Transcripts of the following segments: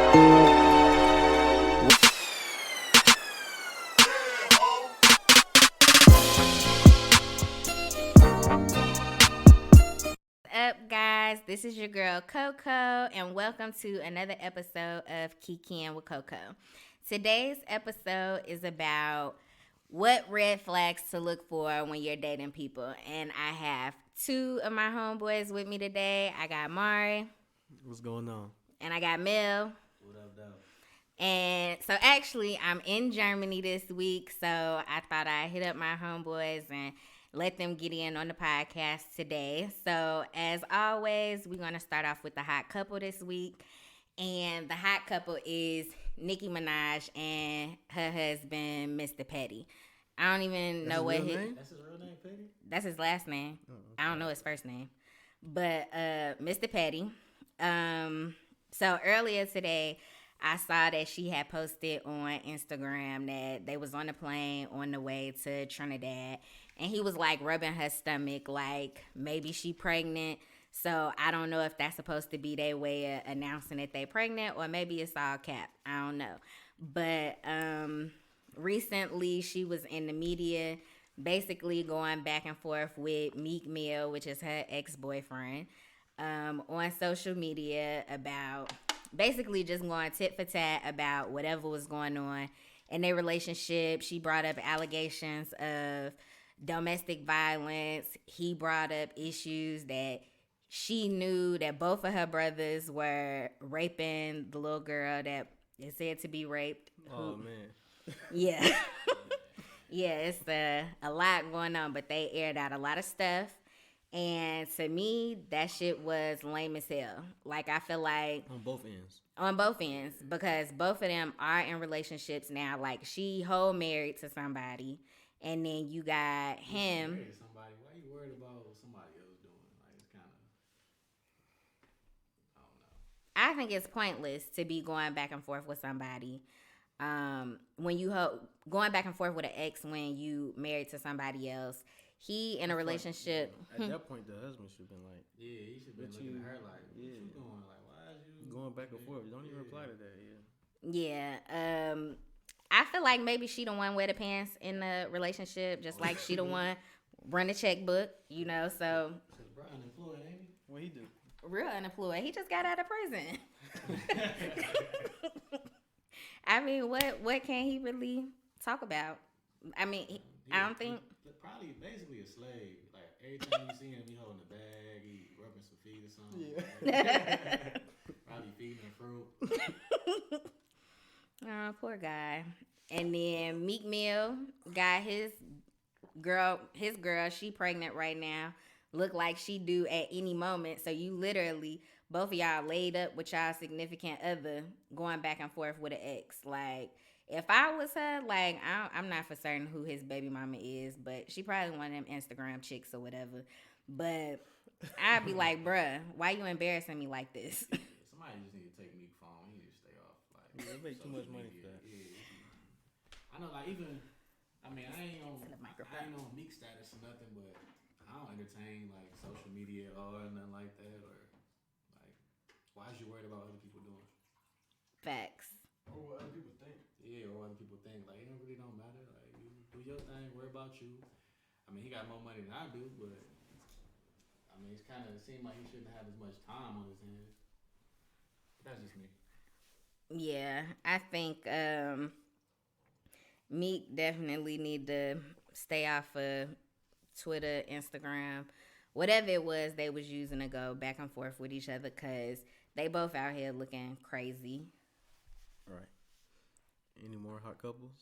Up, guys? This is your girl Coco, and welcome to another episode of Kiki with Coco. Today's episode is about what red flags to look for when you're dating people, and I have two of my homeboys with me today. I got Mari. What's going on? And I got Mel. What up, though? And so actually, I'm in Germany this week, so I thought I'd hit up my homeboys and let them get in on the podcast today. So as always, we're going to start off with the hot couple this week. And the hot couple is Nicki Minaj and her husband, Mr. Petty. I don't even know what his name? That's his real name, Petty? That's his last name. Oh, okay. I don't know his first name. But Mr. Petty. So earlier today, I saw that she had posted on Instagram that they was on a plane on the way to Trinidad, and he was like rubbing her stomach like maybe she pregnant. So I don't know if that's supposed to be their way of announcing that they pregnant, or maybe it's all cap. I don't know. But recently she was in the media basically going back and forth with Meek Mill, which is her ex-boyfriend, on social media about basically just going tit for tat about whatever was going on in their relationship. She brought up allegations of domestic violence. He brought up issues that she knew that both of her brothers were raping the little girl that is said to be raped. Oh, man. Yeah. Yeah, it's a lot going on, but they aired out a lot of stuff. And to me, that shit was lame as hell. Like, I feel like On both ends. on both ends, because both of them are in relationships now. Like, she whole married to somebody, and then you got him. Married to somebody. Why are you worried about what somebody else doing? Like, it's kind of, I don't know. I think it's pointless to be going back and forth with somebody. When you going back and forth with an ex when you married to somebody else. He in a relationship. At that point, the husband should have been like, Yeah, he should be looking at her like, what you doing? Like, why is you going back and forth. Don't even reply to that. Yeah. I feel like maybe she the one wear the pants in the relationship, just like she the one run the checkbook, you know. So Cause Brian unemployed, ain't he? What he do? real unemployed. He just got out of prison. I mean, what can he really talk about? I mean, I don't think. Probably basically a slave. Like, every time you see him, he holding a bag, he rubbing some feet or something. Yeah. Probably feeding him fruit. Oh, poor guy. And then Meek Mill got his girl, she pregnant right now. Look like she due at any moment. So you literally, both of y'all laid up with y'all significant other going back and forth with an ex. Like, if I was her, like, I'm not for certain who his baby mama is, but she probably one of them Instagram chicks or whatever. But I'd be like, bruh, why you embarrassing me like this? Somebody just need to take Meek phone. He need to stay off. Like, Yeah, they make too much money for media. that. Yeah. I know, like, even, I mean, I ain't on Meek status or nothing, but I don't entertain, like, social media or nothing like that. Or, like, why is you worried about what other people doing? Facts. Or what other people think. Yeah, or what other people think. Like, it really don't matter. Like, you do your thing, worry about you. I mean, he got more money than I do, but I mean, it seemed like he shouldn't have as much time on his hands. But that's just me. Yeah, I think Meek definitely need to stay off of Twitter, Instagram, whatever it was they was using to go back and forth with each other, because they both out here looking crazy. Right. Any more hot couples?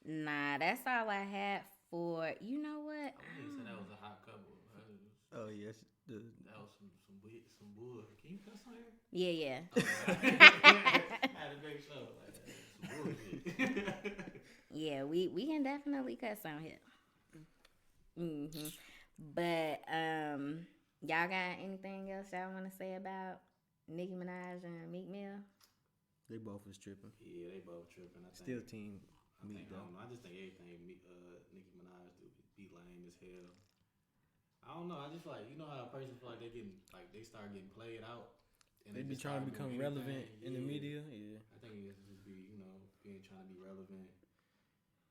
Nah, that's all I had for. You know what? I wouldn't say that was a hot couple. Oh, yes. That was some bull. Can you cuss on here? Yeah. I had a great show. Like, some bullshit. Yeah, we can definitely cuss on here. But y'all got anything else y'all want to say about Nicki Minaj and Meek Mill? They both was tripping. Yeah, they both tripping. Still team Meek though. I just think everything Nicki Minaj do be lame as hell. I don't know. I just feel like, you know how a person feel like they start getting played out. and They be just trying to start become doing relevant anything. in the Yeah. media. Yeah. I think it's just be, being trying to be relevant,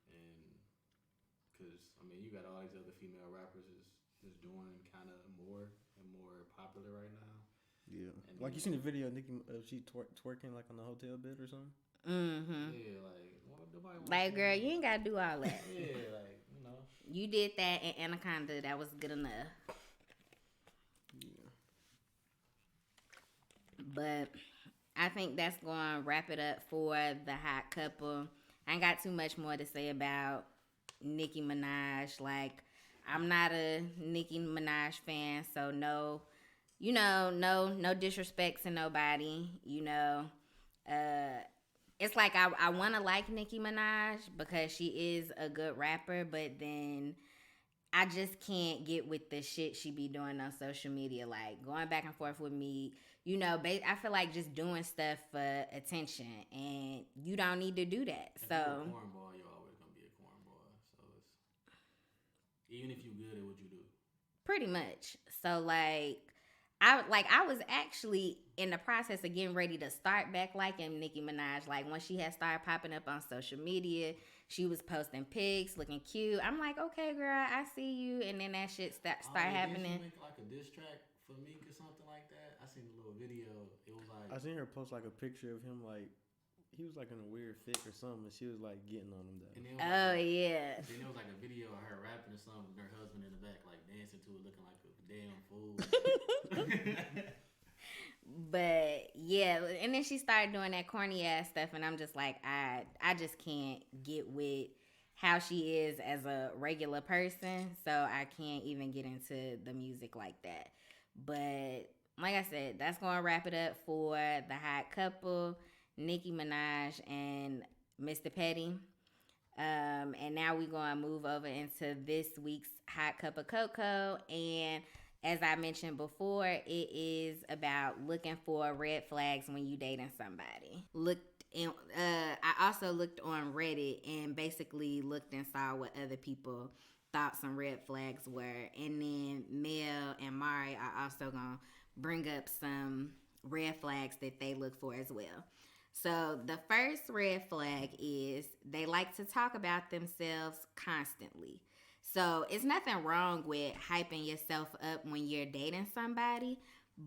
and because I mean, you got all these other female rappers is doing kind of more and more popular right now. Yeah. And Like then, you seen the video of Nicki, she twerking like on the hotel bed or something. Mm-hmm. yeah, like nobody wants Like, to, girl, you ain't gotta do all that. yeah, like You did that in Anaconda. That was good enough. Yeah. But I think that's going to wrap it up for the hot couple. I ain't got too much more to say about Nicki Minaj. Like, I'm not a Nicki Minaj fan, so no, no disrespect to nobody. It's like I want to like Nicki Minaj because she is a good rapper, but then I just can't get with the shit she be doing on social media, like going back and forth with me. I feel like just doing stuff for attention, and you don't need to do that. if So you're a cornball, you're always gonna be a cornball. So it's even if you good at what you do. pretty much. So I was actually in the process of getting ready to start back liking Nicki Minaj. Like when she had started popping up on social media, she was posting pics, looking cute. I'm like, okay, girl, I see you. And then that shit start happening. Did she make like a diss track for Meek or something like that? I seen a little video. It was like I seen her post like a picture of him like he was like in a weird fit or something, and she was like getting on him though. And Oh yeah. Then there was like a video of her rapping or something, and her husband in the back like dancing to it, looking like a damn fool. But yeah, and then she started doing that corny ass stuff, and I'm just like, I just can't get with how she is as a regular person, so I can't even get into the music like that. But like I said, that's gonna wrap it up for the hot couple, Nicki Minaj and Mr. Petty. And now we're going to move over into this week's Hot Cup of Cocoa. And as I mentioned before, it is about looking for red flags when you dating somebody. I also looked on Reddit and basically looked and saw what other people thought some red flags were. And then Mel and Mari are also going to bring up some red flags that they look for as well. So the first red flag is they like to talk about themselves constantly. So it's nothing wrong with hyping yourself up when you're dating somebody,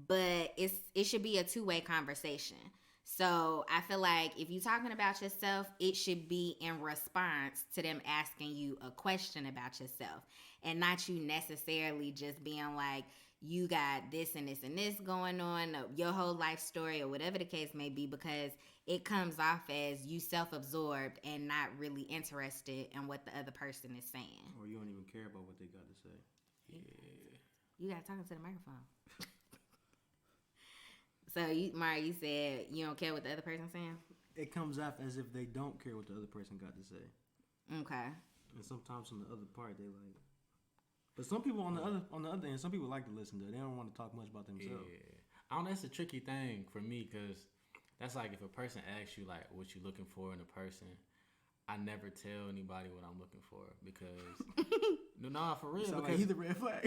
but it should be a two-way conversation. So I feel like if you're talking about yourself, it should be in response to them asking you a question about yourself, and not you necessarily just being like, you got this and this and this going on, your whole life story or whatever the case may be, because it comes off as you self-absorbed and not really interested in what the other person is saying. Or you don't even care about what they got to say. Yeah. You got to talk into the microphone. So, Mari, you said you don't care what the other person's saying? It comes off as if they don't care what the other person got to say. Okay. And sometimes on the other part, they like. But some people on the other end, some people like to listen to it. They don't want to talk much about themselves. Yeah. I don't know, that's a tricky thing for me, because that's like if a person asks you like what you looking for in a person, I never tell anybody what I'm looking for, because no, for real. So because like he's the red flag.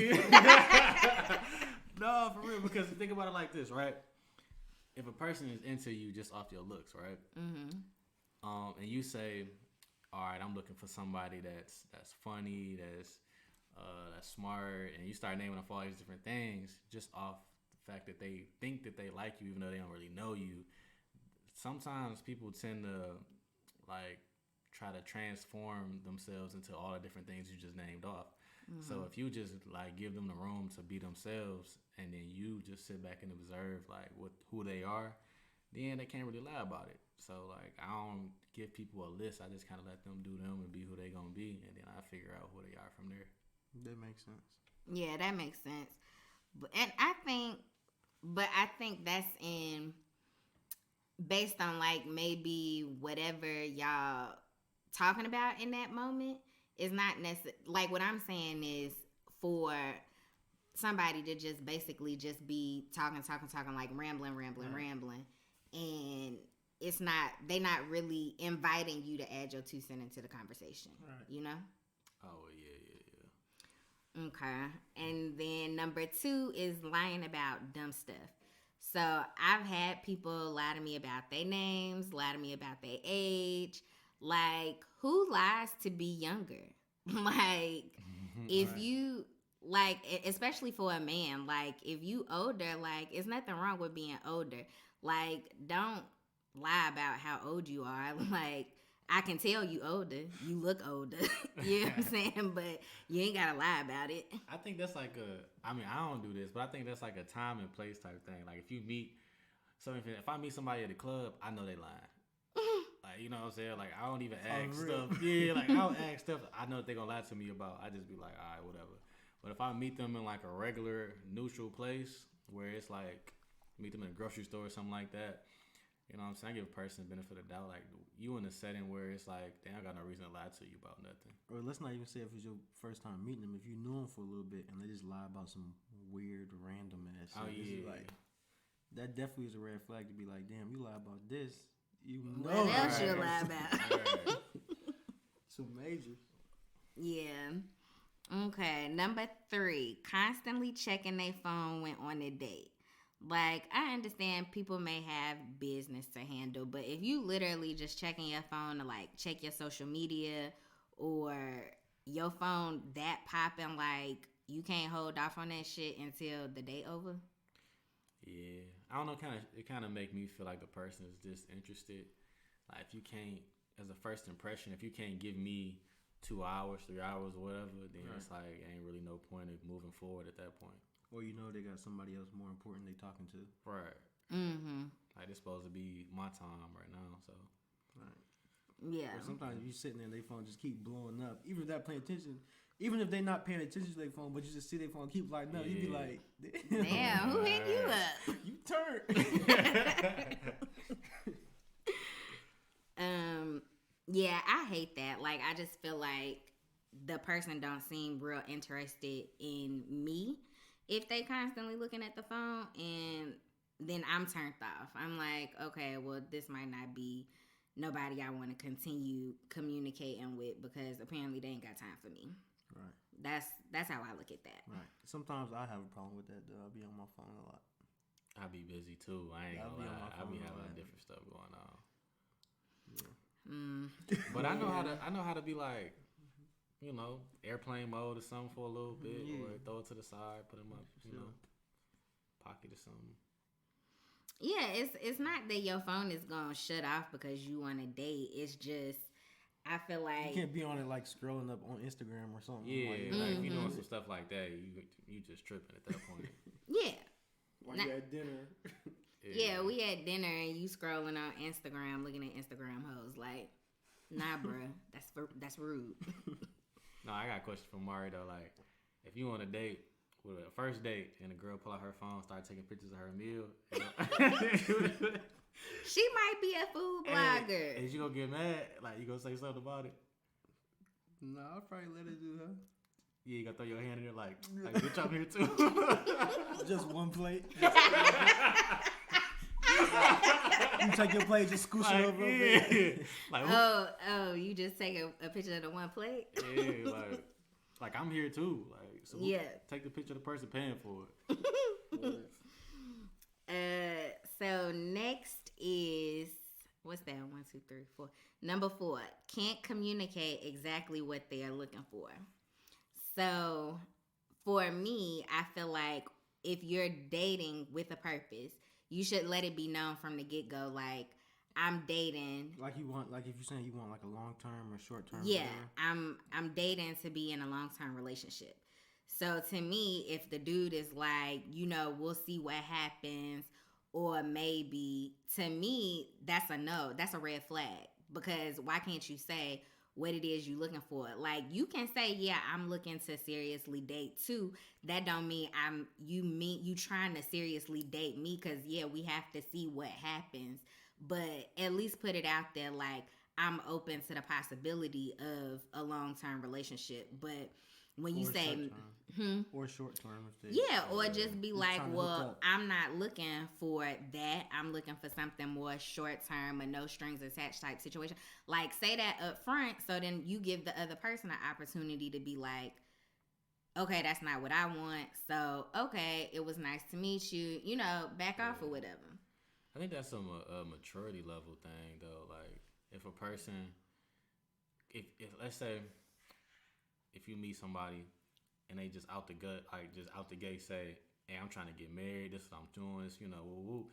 No, for real, because think about it like this, right? If a person is into you just off your looks, right? Mm-hmm. And you say, all right, I'm looking for somebody that's funny, that's smart, and you start naming off all these different things just off the fact that they think that they like you, even though they don't really know you. Sometimes people tend to like try to transform themselves into all the different things you just named off. Mm-hmm. So if you just like give them the room to be themselves, and then you just sit back and observe like who they are, then they can't really lie about it. So like I don't give people a list. I just kind of let them do them and be who they gonna be, and then I figure out who they are from there. That makes sense. Yeah, that makes sense. I think that's based on like maybe whatever y'all talking about in that moment is not necessary. Like what I'm saying is for somebody to just basically just be talking, like rambling, and it's not, they not really inviting you to add your 2 cents into the conversation. Right. You know? Oh yeah. Okay. And then number 2 is lying about dumb stuff. So I've had people lie to me about their names, lie to me about their age. Like, who lies to be younger? Like, if Right. you like, especially for a man, like if you older, like it's nothing wrong with being older. Like, don't lie about how old you are. Like, I can tell you older. You look older. You know what I'm saying? But you ain't gotta lie about it. I think that's like I mean, I don't do this, but I think that's like a time and place type thing. Like if you meet, so if I meet somebody at the club, I know they lying. Like, you know what I'm saying? Like, I don't even ask real? stuff. Yeah, like, I don't ask stuff I know they're going to lie to me about. I just be like, all right, whatever. But if I meet them in, like, a regular, neutral place where it's, like, meet them in a grocery store or something like that, you know what I'm saying? I give a person the benefit of the doubt. Like, you in a setting where it's like, they ain't got no reason to lie to you about nothing. Or let's not even say if it's your first time meeting them. If you knew them for a little bit and they just lie about some weird, random ass shit, Oh, it's yeah. like, that definitely is a red flag to be like, damn, you lie about this. You know What else right. you lie about? Right. Some majors. Yeah. Okay. Number 3, constantly checking their phone when on a date. Like, I understand people may have business to handle, but if you literally just checking your phone to like check your social media or your phone that popping, like you can't hold off on that shit until the day over. Yeah, I don't know. It kind of make me feel like the person is disinterested. Like if you can't, as a first impression, if you can't give me 2 hours, 3 hours, or whatever, then it's like ain't really no point of moving forward at that point. Or you know they got somebody else more important they talking to. Right. Mm-hmm. Like it's supposed to be my time right now. So. Right. Yeah. Or sometimes you sitting there and their phone just keep blowing up. Even if they're paying attention, even if they're not paying attention to their phone, but you just see their phone keep lighting up, you be like, Damn, who hit you up? you turn. Yeah, I hate that. Like, I just feel like the person don't seem real interested in me if they constantly looking at the phone, and then I'm turned off. I'm like, okay, well, this might not be nobody I want to continue communicating with because apparently they ain't got time for me. Right. That's how I look at that. Right. Sometimes I have a problem with that though. I'll be on my phone a lot. I be busy too. I ain't Yeah, gonna lie. I be on my having phone. different stuff going on. Yeah. But I know how to be like, you know, airplane mode or something for a little bit, or throw it to the side, put them up, you know, pocket or something. Yeah, it's not that your phone is gonna shut off because you want to date. It's just I feel like You can't be on it like scrolling up on Instagram or something. Yeah, like, like if you're doing some stuff like that, you just tripping at that point. yeah. while you at dinner. Yeah, we had dinner and you scrolling on Instagram, looking at Instagram hoes. Like, nah, bruh, that's rude. No, I got a question for Mari though. Like, if you on a date with a first date and a girl pull out her phone, start taking pictures of her meal, you know, She might be a food blogger. and you gonna get mad? Like, you gonna say something about it? No, I'll probably let it do her. Yeah, you gonna throw your hand in there like bitch, I'm here too. Just one plate. You take your plate, just scooch it over a bit. Like, Oh, you just take a picture of the one plate? yeah, like I'm here too. Like, so Yeah. take the picture of the person paying for it. So next is what's that? 1, 2, 3, 4. Number 4, can't communicate exactly what they are looking for. So for me, I feel like if you're dating with a purpose, you should let it be known from the get go. Like, I'm dating. Like you want, like if you're saying you want like a long term or short term. Yeah, I'm dating to be in a long term relationship. So to me, if the dude is like, we'll see what happens, or maybe, to me, that's a no. That's a red flag. Because why can't you say what it is you looking for? Like, you can say, yeah, I'm looking to seriously date too. That don't mean you trying to seriously date me, because yeah, we have to see what happens. But at least put it out there like, I'm open to the possibility of a long-term relationship. But when you say or short term, yeah, or just be like, trying to hook well, up. I'm not looking for that. I'm looking for something more short term, a no strings attached type situation. Like, say that up front, so then you give the other person an opportunity to be like, okay, that's not what I want. So, okay, it was nice to meet you. You know, back off or whatever. I think that's a maturity level thing though. Like if a person, if let's say, if you meet somebody and they just out the gut, like just out the gate say, "Hey, I'm trying to get married. This is what I'm doing. This, you know, woo woo."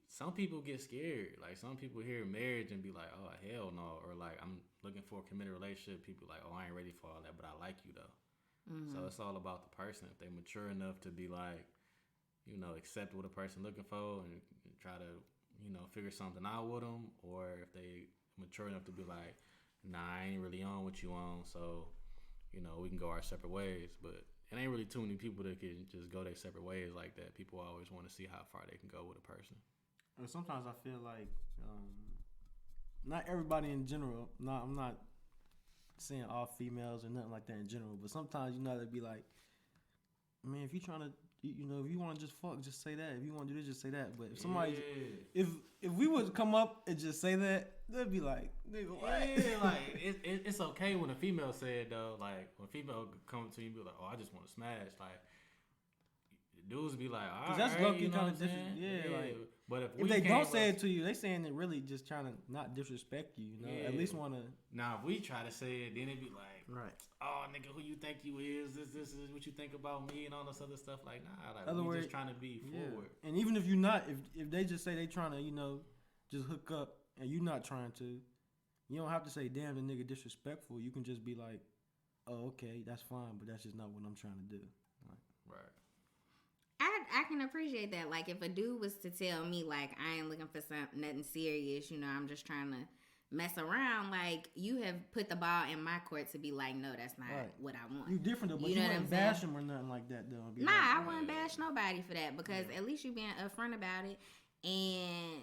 Some people get scared. Like some people hear marriage and be like, "Oh hell no," or like, "I'm looking for a committed relationship." People like, "Oh, I ain't ready for all that, but I like you though." Mm-hmm. So it's all about the person. If they mature enough to be like, you know, accept what a person looking for and try to, you know, figure something out with them, or if they mature enough to be like, "Nah, I ain't really on what you on, so, you know, we can go our separate ways." But it ain't really too many people that can just go their separate ways like that. People always want to see how far they can go with a person. Sometimes I feel like not everybody in general. I'm not saying all females or nothing like that in general, but sometimes they'd be like, man, if you trying to, if you want to just fuck, just say that. If you want to do this, just say that. But if somebody, if we would come up and just say that, they'd be like, nigga, what? Yeah, like it's okay when a female said though. Like when a female come to you and be like, "Oh, I just want to smash." Like dudes be like, "All right," that's lucky, you know kind what of I'm different. saying? Yeah, like. But If they don't say it to you, they saying it really just trying to not disrespect you. Yeah. At least want to. Now if we try to say it, then it be like, right. "Oh, nigga, who you think you is? This is what you think about me and all this other stuff." Like, nah, like Other we words, just trying to be forward. And even if you're not, if they just say they trying to, just hook up, and you not trying to, you don't have to say, "Damn, the nigga disrespectful." You can just be like, "Oh, okay, that's fine, but that's just not what I'm trying to do." Like, right. I can appreciate that. Like, if a dude was to tell me, like, I ain't looking for nothing serious, I'm just trying to mess around, like, you have put the ball in my court to be like, no, that's not what I want. You different though, but you wouldn't bash him or nothing like that though. Nah, I wouldn't bash nobody for that because at least you being upfront about it and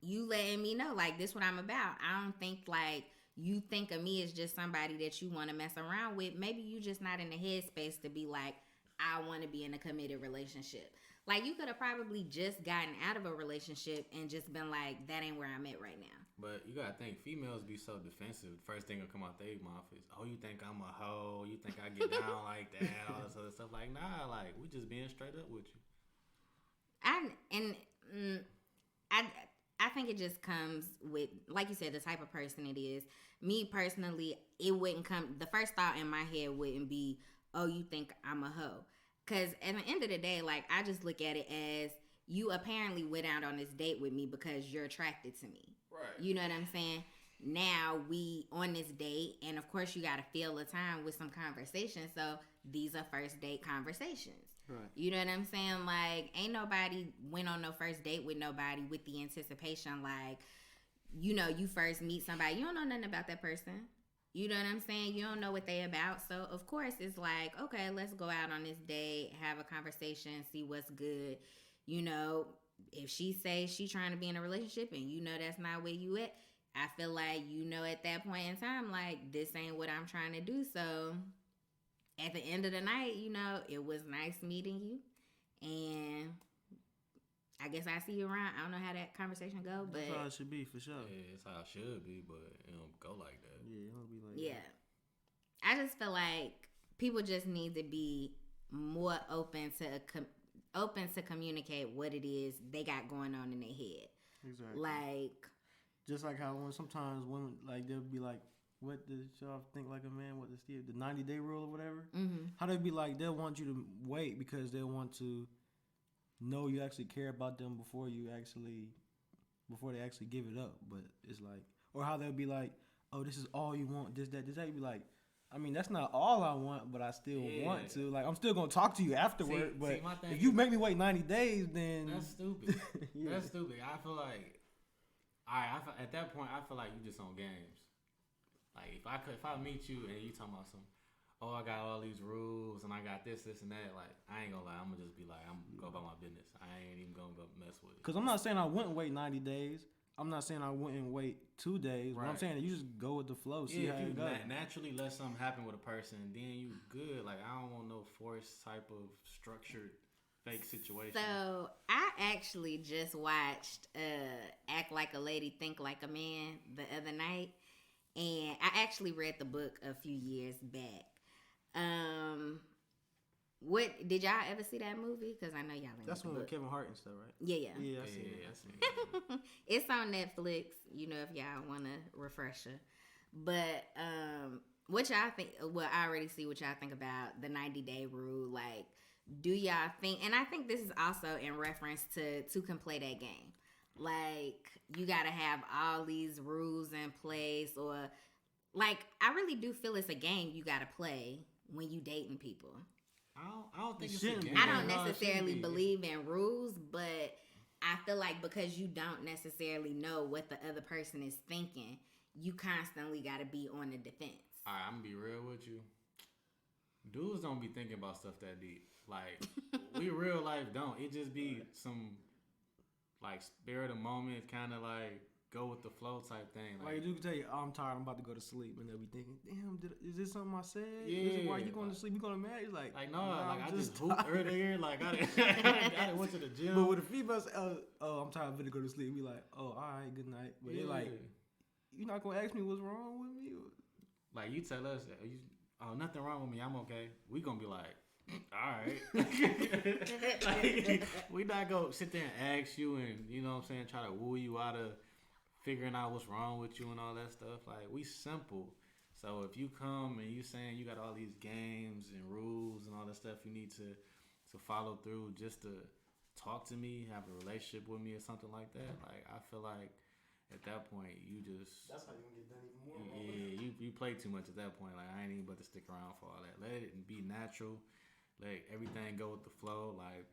you letting me know, like, this what I'm about. I don't think, like, you think of me as just somebody that you want to mess around with. Maybe you just not in the headspace to be like, I want to be in a committed relationship. Like, you could have probably just gotten out of a relationship and just been like, that ain't where I'm at right now. But you gotta think, females be so defensive. The first thing that come out their mouth is, "Oh, you think I'm a hoe? You think I get down like that? All this other stuff." Like, nah, like we just being straight up with you. I think it just comes with, like you said, the type of person it is. Me personally, it wouldn't come. The first thought in my head wouldn't be, "Oh, you think I'm a hoe?" Because at the end of the day, like, I just look at it as you apparently went out on this date with me because you're attracted to me. Right. You know what I'm saying? Now we on this date, and of course you got to fill the time with some conversation. So these are first date conversations. Right. You know what I'm saying? Like, ain't nobody went on no first date with nobody with the anticipation, like, you first meet somebody, you don't know nothing about that person. You know what I'm saying? You don't know what they about. So, of course, it's like, okay, let's go out on this date, have a conversation, see what's good. If she says she trying to be in a relationship and that's not where you at, I feel like, at that point in time, like, this ain't what I'm trying to do. So, at the end of the night, it was nice meeting you. And I guess I see you around. I don't know how that conversation go, but that's how it should be for sure. Yeah, it's how it should be, but it don't go like that. Yeah, it don't be like that. I just feel like people just need to be more open to communicate what it is they got going on in their head. Exactly. Like, just like how sometimes women, like, they'll be like, what does y'all think like a man? What the 90-day rule or whatever? Mm-hmm. How they be like, they'll want you to wait because they want to know you actually care about them before they actually give it up. But it's like, or how they'll be like, oh, this is all you want, this, that. You be like, I mean, that's not all I want, but I still want to. Like, I'm still gonna talk to you afterward. But if you make me wait 90 days, then that's stupid. That's stupid. I feel like, at that point, I feel like you just on games. Like, if I meet you and you talking about some, oh, I got all these rules and I got this and that, like, I ain't gonna lie, I'm gonna just be like, I'm gonna go about my business. I ain't even gonna go mess with it. Because I'm not saying I wouldn't wait 90 days. I'm not saying I wouldn't wait 2 days. Right. But I'm saying that you just go with the flow, see how it goes. Naturally let something happen with a person, then you good. Like, I don't want no forced type of structured fake situation. So, I actually just watched Act Like a Lady, Think Like a Man the other night. And I actually read the book a few years back. What did y'all ever see that movie? Because I know y'all ain't. That's read one the with book. Kevin Hart and stuff, right? Yeah. Yeah, I Yeah, seen it. I seen it. It's on Netflix. You know, if y'all want a refresher. But what y'all think? Well, I already see what y'all think about the 90-day rule. Like, do y'all think? And I think this is also in reference to Two Can Play That Game. Like, you gotta have all these rules in place, or like, I really do feel it's a game you gotta play when you dating people. I don't think It it's a shouldn't game. be. I don't No, it shouldn't necessarily be. believe in rules, but I feel like because you don't necessarily know what the other person is thinking, you constantly got to be on the defense. All right, I'm gonna be real with you. Dudes don't be thinking about stuff that deep. Like we real life don't. It just be some like spirit of moment, kind of like go with the flow type thing. Like, Like you can tell you, I'm tired, I'm about to go to sleep, and they'll be thinking, damn, is this something I said? Yeah, Is it why you going like- to sleep? You going to marry? It's like no, nah, like I'm I just tired. hooped earlier. Like I didn't went to the gym. But with the females, oh, I'm tired, I'm going to go to sleep. Be like, oh, all right, good night. But they're like, you're not gonna ask me what's wrong with me? like you tell us, oh, nothing wrong with me. I'm okay. We gonna be like, all right. Like, we not gonna sit there and ask you and you know what I'm saying, try to woo you out of figuring out what's wrong with you and all that stuff. Like we simple. So if you come and you saying you got all these games and rules and all that stuff you need to follow through just to talk to me, have a relationship with me or something like that, like I feel like at that point you just That's how you gonna get done even more. yeah, you play too much at that point. Like I ain't even about to stick around for all that. Let it be natural. Let everything go with the flow. Like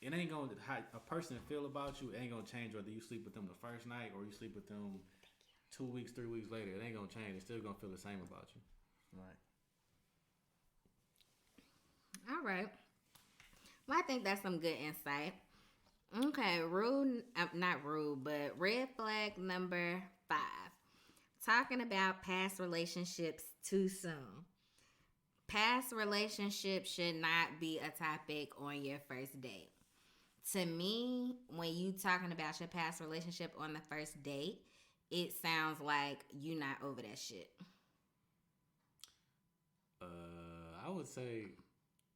it ain't gonna how a person feel about you. It ain't gonna change whether you sleep with them the first night or you sleep with them 2 weeks, 3 weeks later. It ain't gonna change. It's still gonna feel the same about you. Right. All right. Well, I think that's some good insight. Okay, not rule, but red flag number 5. Talking about past relationships too soon. Past relationships should not be a topic on your first date. To me, when you talking about your past relationship on the first date, it sounds like you not over that shit. I would say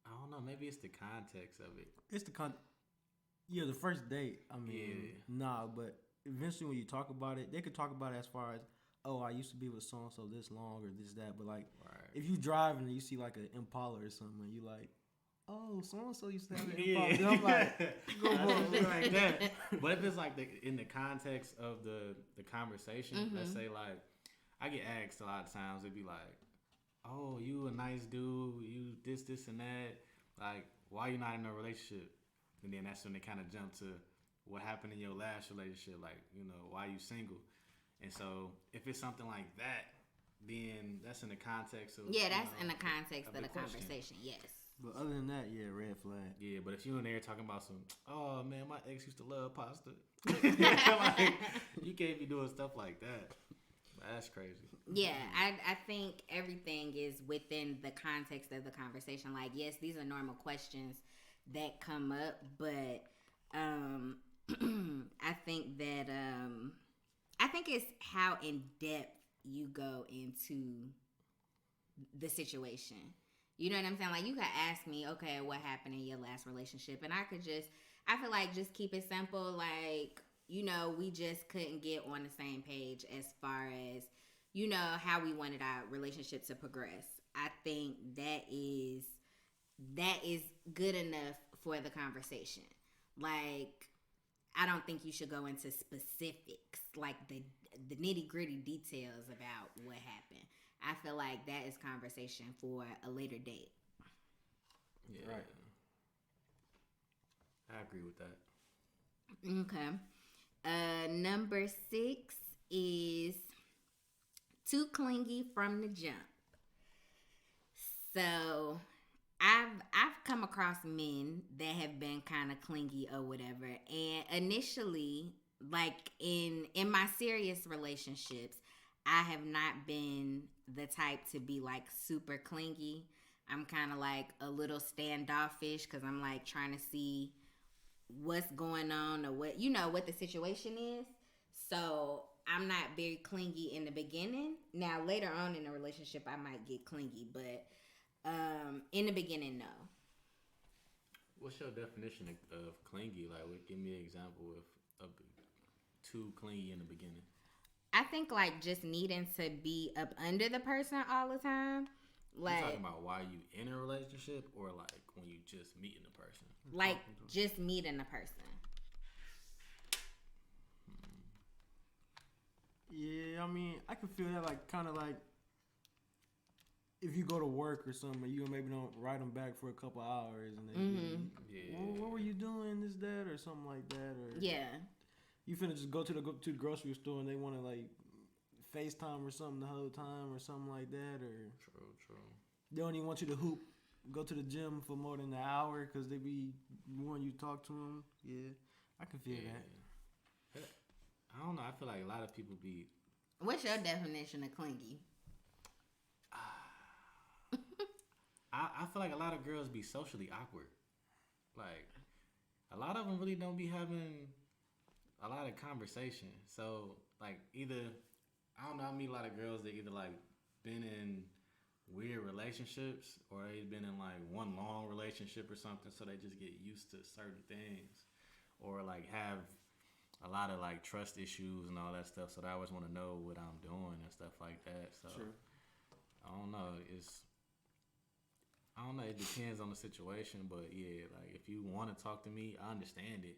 I don't know. Maybe it's the context of it. It's the first date. I mean, Yeah. nah, but eventually when you talk about it, they could talk about it as far as, oh, I used to be with so and so this long or this that. But like, Right. if you driving and you see like an Impala or something, and you like, oh, so and so used to have an Yeah. Impala. Then I'm like, go Something for like that. But if it's like in the context of the conversation, let's say like I get asked a lot of times, it'd be like, oh, you a nice dude, you this and that. Like, why you not in a relationship? And then that's when they kind of jump to what happened in your last relationship, like, you know, why you single. And so if it's something like that, then that's in the context of Yeah, that's you know, in the context of the question. conversation, yes. But other than that, yeah, red flag. Yeah, but if you in there talking about some, oh man, my ex used to love pasta. Like, you can't be doing stuff like that. That's crazy. Yeah, I think everything is within the context of the conversation. Like, yes, these are normal questions that come up, but I think that I think it's how in depth you go into the situation. You know what I'm saying? Like, you could ask me, okay, what happened in your last relationship? And I feel like just keep it simple. Like, you know, we just couldn't get on the same page as far as, you know, how we wanted our relationship to progress. I think that is good enough for the conversation. Like, I don't think you should go into specifics, like the nitty gritty details about what happened. I feel like that is conversation for a later date. Yeah. Right. I agree with that. Okay. Number 6 is too clingy from the jump. So I've come across men that have been kind of clingy or whatever, and initially, like in my serious relationships, I have not been the type to be like super clingy. I'm kind of like a little standoffish because I'm like trying to see what's going on or what the situation is. So I'm not very clingy in the beginning. Now later on in a relationship I might get clingy, but in the beginning no. What's your definition of clingy? Like, give me an example of too clingy in the beginning. I think like just needing to be up under the person all the time. You talking about while you in a relationship or like when you just meeting the person? Like just meeting the person. Yeah, I mean, I can feel that, like, kind of like if you go to work or something, you maybe don't write them back for a couple hours, and then well, what were you doing, this, that, or something like that, or you finna just go to the grocery store and they want to like FaceTime or something the whole time or something like that, or true. They don't even want you to go to the gym for more than an hour because they be wanting you to talk to them. Yeah, I can feel that. I don't know. I feel like a lot of people be. What's your definition of clingy? I feel like a lot of girls be socially awkward. Like, a lot of them really don't be having a lot of conversation. So, like, either, I don't know, I meet a lot of girls that either, like, been in weird relationships or they've been in, like, one long relationship or something, so they just get used to certain things. Or, like, have a lot of like trust issues and all that stuff, so they always want to know what I'm doing and stuff like that. So I don't know. It depends on the situation, but yeah, like if you want to talk to me, I understand it.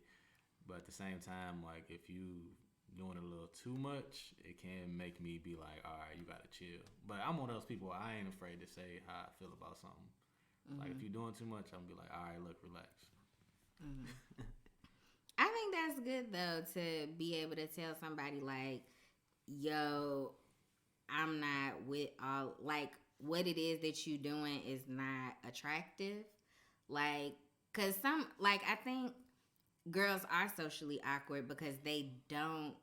But at the same time, like if you doing a little too much, it can make me be like, all right, you gotta chill. But I'm one of those people. I ain't afraid to say how I feel about something. Like if you're doing too much, I'm gonna be like, all right, look, relax. I think that's good though to be able to tell somebody like, yo, I'm not with all, like what it is that you doing is not attractive. Like, cause I think girls are socially awkward because they don't,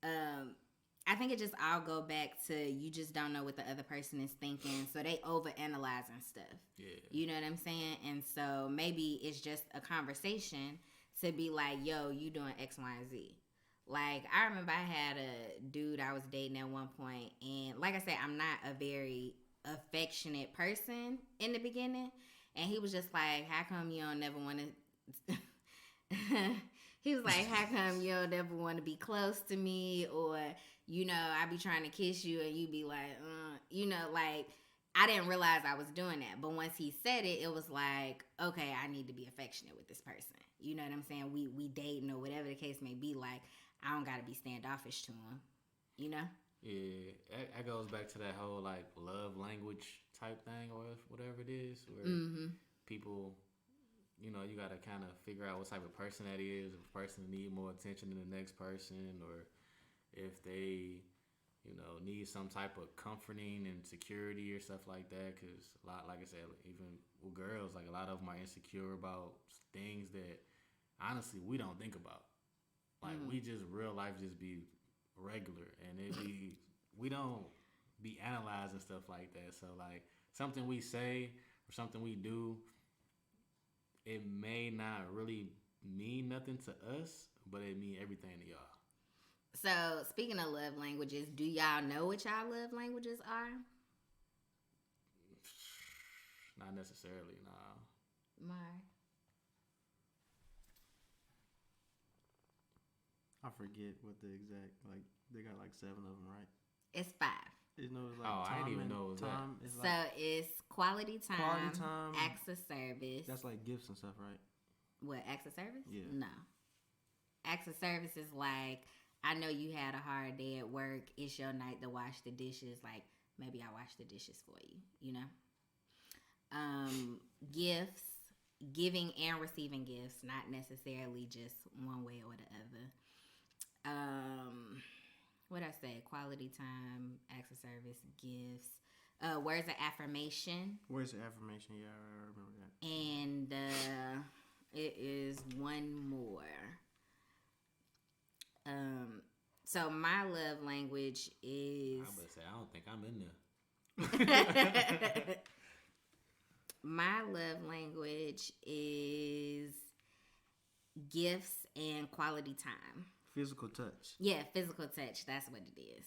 I think it just all go back to you just don't know what the other person is thinking. So they overanalyzing stuff. Yeah. You know what I'm saying? And so maybe it's just a conversation to be like, yo, you doing X, Y, and Z. Like, I remember I had a dude I was dating at one point, and like I said, I'm not a very affectionate person in the beginning, and he was just like, how come you don't never want to... He was like, how come you don't ever want to be close to me, or, you know, I be trying to kiss you, and you be like, you know, like... I didn't realize I was doing that. But once he said it, it was like, okay, I need to be affectionate with this person. You know what I'm saying? We dating or whatever the case may be. Like, I don't got to be standoffish to him. You know? Yeah. That goes back to that whole, like, love language type thing or whatever it is. Where people, you know, you got to kind of figure out what type of person that is. If a person need more attention than the next person, or if they... you know, need some type of comforting and security or stuff like that. Because a lot, like I said, even with girls, like a lot of them are insecure about things that honestly we don't think about. Like we just real life just be regular, and we don't be analyzing stuff like that. So like something we say or something we do, it may not really mean nothing to us, but it mean everything to y'all. So, speaking of love languages, do y'all know what y'all love languages are? Not necessarily, nah. Mar? I forget what the exact, like, they got like 7 of them, right? It's 5. It's like I didn't even know it was time. that. It's So, like it's quality time, acts of service. That's like gifts and stuff, right? What, acts of service? Yeah. No. Acts of service is like, I know you had a hard day at work. It's your night to wash the dishes. Like, maybe I wash the dishes for you, you know? Gifts, giving and receiving gifts, not necessarily just one way or the other. What I say? Quality time, acts of service, gifts, words of affirmation. Words of affirmation, yeah, I remember that. And it is one more. So my love language is... I was about to say, I don't think I'm in there. My love language is gifts and quality time. Physical touch. Yeah, physical touch. That's what it is.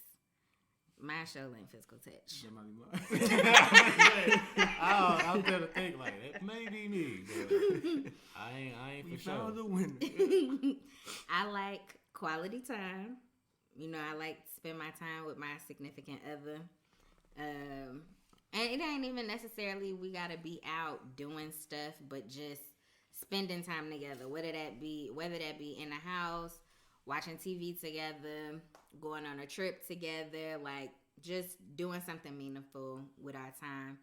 My show ain't physical touch. That might be mine. I'm trying to think like it may be me, but I ain't We for sure. found the winner. I like quality time. You know, I like to spend my time with my significant other. And it ain't even necessarily we gotta be out doing stuff, but just spending time together. Whether that be in the house, watching TV together, going on a trip together, like just doing something meaningful with our time,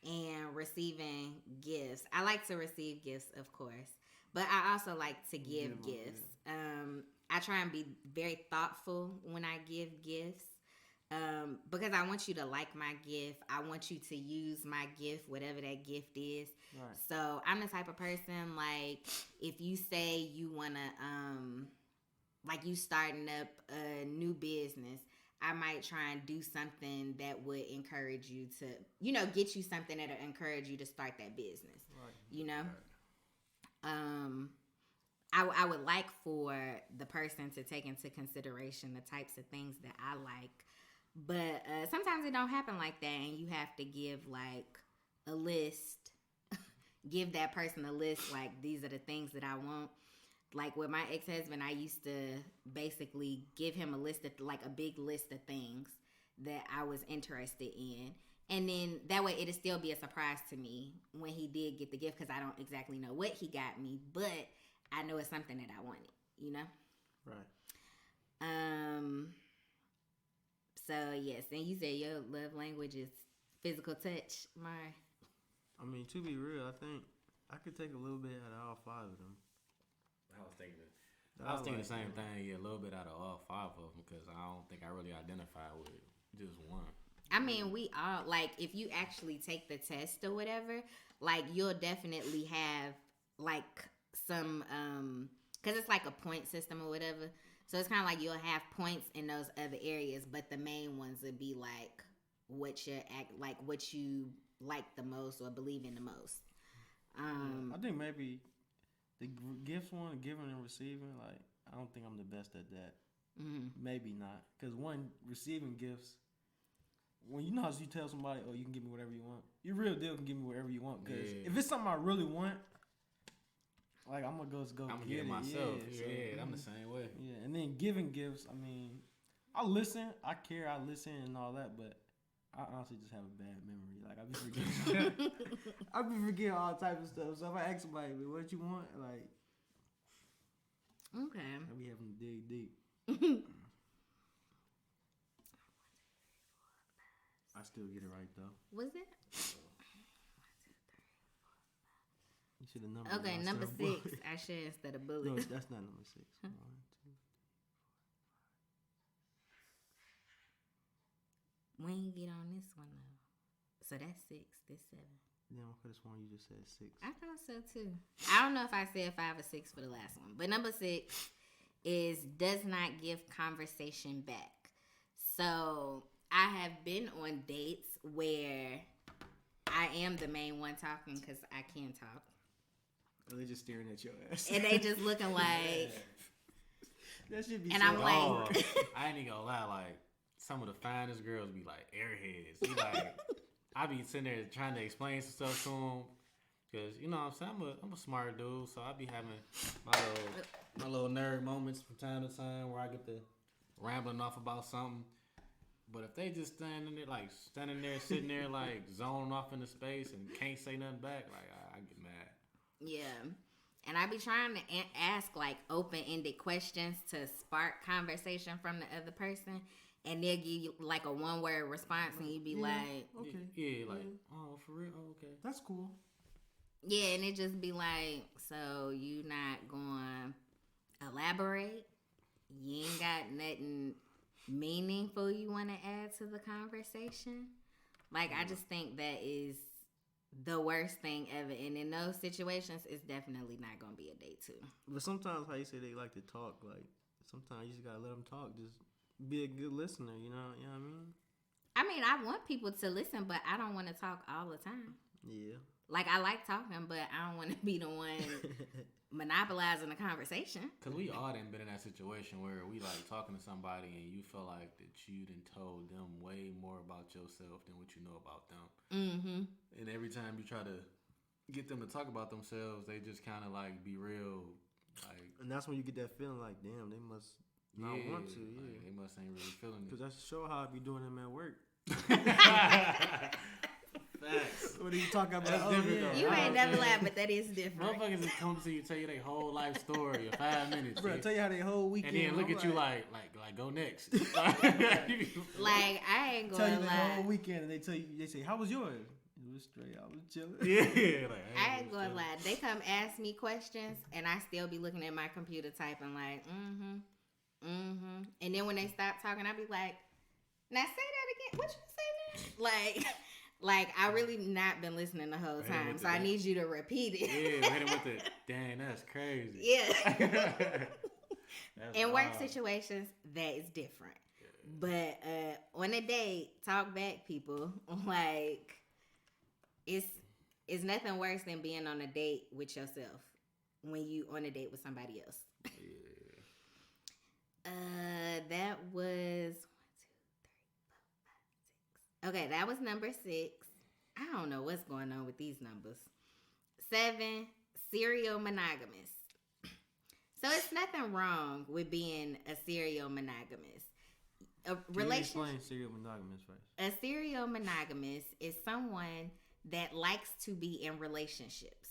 and receiving gifts. I like to receive gifts, of course, but I also like to give gifts. I try and be very thoughtful when I give gifts. Because I want you to like my gift. I want you to use my gift, whatever that gift is. Right. So I'm the type of person, like, if you say you want to, like you starting up a new business, I might try and do something that would encourage you to, you know, get you something that'll encourage you to start that business. Right. You know? I would like for the person to take into consideration the types of things that I like. But sometimes it don't happen like that, and you have to give, like, a list. Give that person a list, like, these are the things that I want. Like, with my ex-husband, I used to basically give him a list of, like, a big list of things that I was interested in. And then that way it'll still be a surprise to me when he did get the gift, because I don't exactly know what he got me, but I know it's something that I wanted, you know? Right. So, yes, and you said your love language is physical touch, Mari. I mean, to be real, I think I could take a little bit out of all five of them. I was thinking the same thing. Yeah, a little bit out of all five of them, because I don't think I really identify with just one. I mean, we all, like, if you actually take the test or whatever, like, you'll definitely have, like, some, because it's like a point system or whatever. So it's kind of like you'll have points in those other areas, but the main ones would be, like, what you like the most or believe in the most. I think maybe the gifts one, giving and receiving, like, I don't think I'm the best at that. Mm-hmm. Maybe not. Because one, receiving gifts, when you know how you tell somebody, oh, you can give me whatever you want, you real deal can give me whatever you want. Because if it's something I really want, like, I'm going to go I'm going to get get it it myself. Yeah, I'm the same way. Yeah, and then giving gifts, I mean, I listen, I care, I listen and all that, but I honestly just have a bad memory. Like, I be forgetting. I be forgetting all type of stuff. So if I ask somebody, what you want? Like, Okay. I be having to dig deep. I still get it right, though. Was it? You should have numbered. Okay, number 6. I should instead of bullet. No, that's not number 6. 1, 2. We ain't get on this one though. So that's 6. This 7. Yeah, I could have sworn you just said 6. I thought so too. I don't know if I said 5 or 6 for the last one, but number 6 is does not give conversation back. So I have been on dates where I am the main one talking because I can talk. Oh, they just staring at your ass. And they just looking like. That should be. And so I'm like, I ain't even gonna lie, like some of the finest girls be like airheads. Be like, I be sitting there trying to explain some stuff to them, cause you know what I'm saying, I'm a smart dude, so I be having my little nerd moments from time to time where I get to rambling off about something. But if they just standing there, sitting there, like zoning off into space and can't say nothing back, like I get mad. yeah. And I be trying to ask like open-ended questions to spark conversation from the other person, and they'll give you like a one-word response, and you be like, okay, yeah, like, oh, for real, oh, okay, that's cool. yeah, and it just be like, so you not going to elaborate? You ain't got nothing meaningful you want to add to the conversation? Like, I just think that is the worst thing ever, and in those situations, it's definitely not gonna be a date too. But sometimes, how you say they like to talk, like sometimes you just gotta let them talk. Just be a good listener, you know what I mean? I mean, I want people to listen, but I don't want to talk all the time. Yeah. Like, I like talking, but I don't want to be the one monopolizing the conversation. Cause we all done been in that situation where we like talking to somebody and you feel like that you done told them way more about yourself than what you know about them. Mm-hmm. And every time you try to get them to talk about themselves, they just kind of like be real, like. And that's when you get that feeling like, damn, they must not want to. Yeah, like, they must ain't really feeling it. because that's show how I be doing them at work. Facts. What are you talking about? That's Oh, different, yeah. though. You ain't never lied, but that is different. Motherfuckers just come to you, tell you their whole life story in 5 minutes. Bro, see? tell you how they whole weekend. And then look I'm at you like go next. Like, I ain't tell you gonna the lie. whole weekend, and they say, how was yours? It was straight. I was chilling. Yeah, like, I ain't gonna lie. They come ask me questions, and I still be looking at my computer typing like, And then when they stop talking, I be like, now say that again. What you say now? Like I really not been listening the whole time, so I need you to repeat it. Yeah, hit him with the dang. That's crazy. Yeah. In work wild. situations, that is different. But on a date, talk back, people. Like it's nothing worse than being on a date with yourself when you on a date with somebody else. That was 1, 2, 3, 4, 5, 6. Okay, that was number 6. I don't know what's going on with these numbers. 7, serial monogamous. So it's nothing wrong with being a serial monogamous. A relationship. Explain serial monogamous first. A serial monogamous is someone that likes to be in relationships.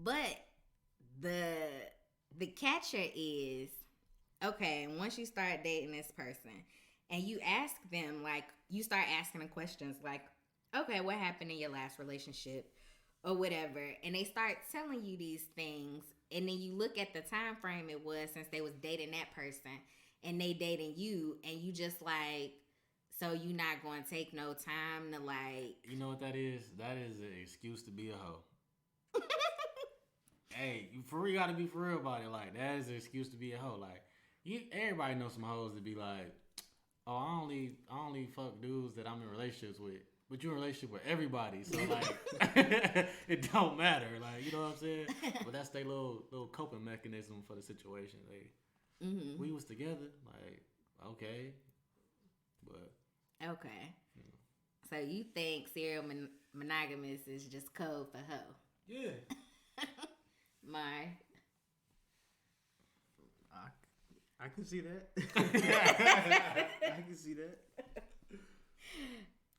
But the catcher is, okay, once you start dating this person and you ask them, like, you start asking them questions like, okay, what happened in your last relationship or whatever, and they start telling you these things, and then you look at the time frame it was since they was dating that person and they dating you, and you just like, so you not going to take no time to like... You know what that is? That is an excuse to be a hoe. Hey, you for real gotta be for real about it. Like, that is an excuse to be a hoe. Like, everybody knows some hoes to be like, oh, I only fuck dudes that I'm in relationships with. But you're in a relationship with everybody, so like it don't matter. Like, you know what I'm saying? But that's their little coping mechanism for the situation. We was together, like, okay. But okay. So you think serial monogamous is just code for hoe? Yeah. Mar. I can see that. I can see that.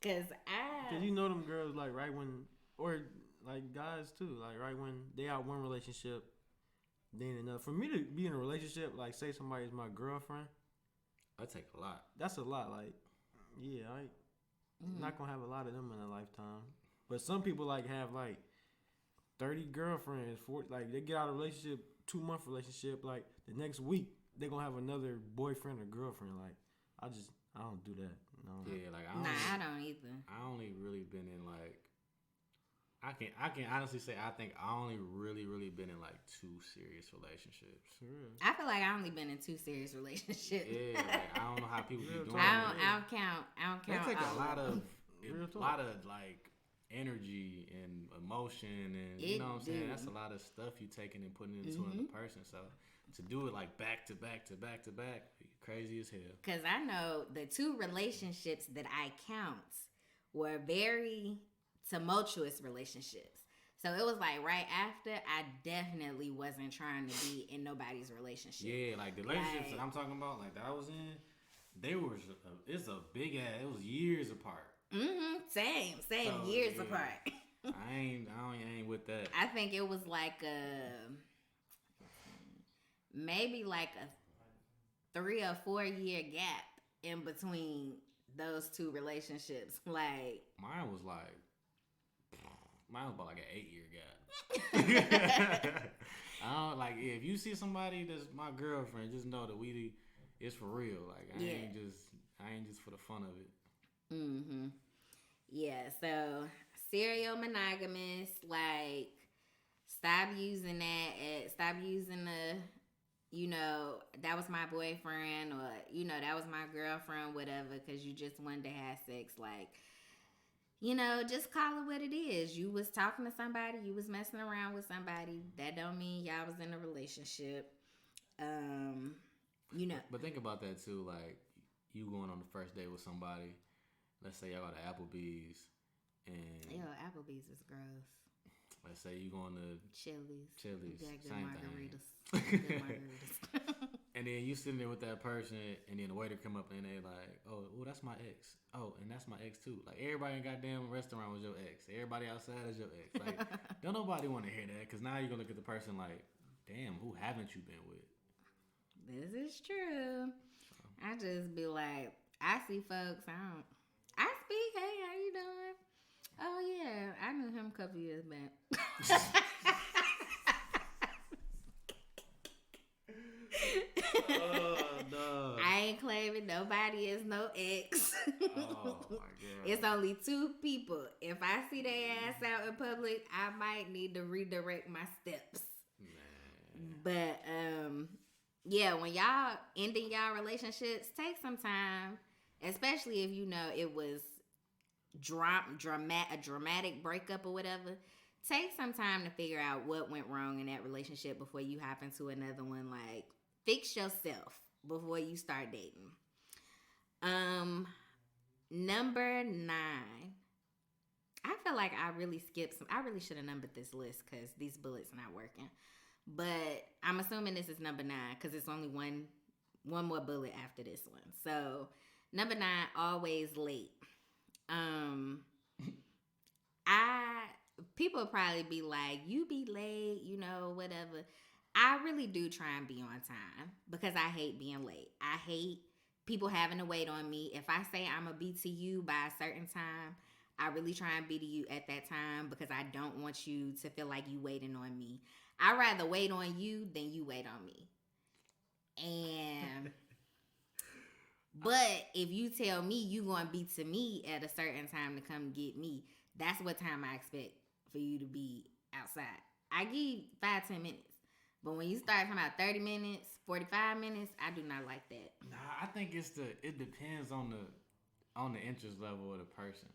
Cause you know them girls like right when, or like guys too, like right when they out one relationship, then another. For me to be in a relationship, like say somebody's my girlfriend, that take a lot. that's a lot. Like, yeah, not gonna have a lot of them in a lifetime. But some people like have like 30 girlfriends, 40, like they get out of a relationship, 2-month relationship, like the next week they gonna have another boyfriend or girlfriend. Like, I don't do that. No. Yeah, like I don't either. I only really been in like I can honestly say I think I only really been in like 2 serious relationships. Sure. I feel like I only been in 2 serious relationships. Yeah, like, I don't know how people be doing I it. don't count. That take a lot of Real talk. lot of like energy and emotion, and you know what I'm saying. That's a lot of stuff you taking and putting into another person. So to do it like back to back, crazy as hell. Cause I know the 2 relationships that I count were very tumultuous relationships. So it was like right after, I definitely wasn't trying to be in nobody's relationship. Yeah, like the relationships that I'm talking about, like that I was in, it's a big ass. It was years apart. Same, So, years yeah. apart. I ain't with that. I think it was like maybe like a 3 or 4 year gap in between those 2 relationships. Like Mine was about like an 8-year gap. I don't like if you see somebody that's my girlfriend, just know that it's for real. Like I ain't just for the fun of it. Yeah, so serial monogamous, like stop using that. Stop using that was my boyfriend, or that was my girlfriend, whatever, because you just wanted to have sex. Like, just call it what it is. You was talking to somebody, you was messing around with somebody. That don't mean y'all was in a relationship. Um, you know. But think about that too. Like you going on the first date with somebody. Let's say y'all go to Applebee's, and Yo, Applebee's is gross. let's say you going to Chili's. Chili's, Got good same margaritas. thing. Good margaritas. And then you sitting there with that person, and then the waiter come up and they like, oh, that's my ex. Oh, and that's my ex too. Like everybody in goddamn restaurant was your ex. Everybody outside is your ex. Like don't nobody want to hear that because now you're gonna look at the person like, damn, who haven't you been with? This is true. I just be like, I see folks. I speak. Hey, how you doing? Oh yeah, I knew him a couple years back. Oh no! I ain't claiming nobody is no ex. Oh my god! It's only two people. If I see their ass out in public, I might need to redirect my steps. Man. But yeah, when y'all ending y'all relationships, take some time, especially if you know it was a dramatic breakup or whatever. Take some time to figure out what went wrong in that relationship before you hop into another one. Like, fix yourself before you start dating. Number 9. I feel like I really skipped some. I really should have numbered this list because these bullets not working. But I'm assuming this is number 9 because it's only one more bullet after this one. So number 9, always late. People probably be like, you be late, whatever. I really do try and be on time because I hate being late. I hate people having to wait on me. If I say I'm going to be to you by a certain time, I really try and be to you at that time because I don't want you to feel like you waiting on me. I'd rather wait on you than you wait on me. And but if you tell me you going to be to me at a certain time to come get me, that's what time I expect for you to be outside. I give you 5-10 minutes. But when you start talking about 30 minutes, 45 minutes, I do not like that. Nah, I think it depends on the interest level of the person.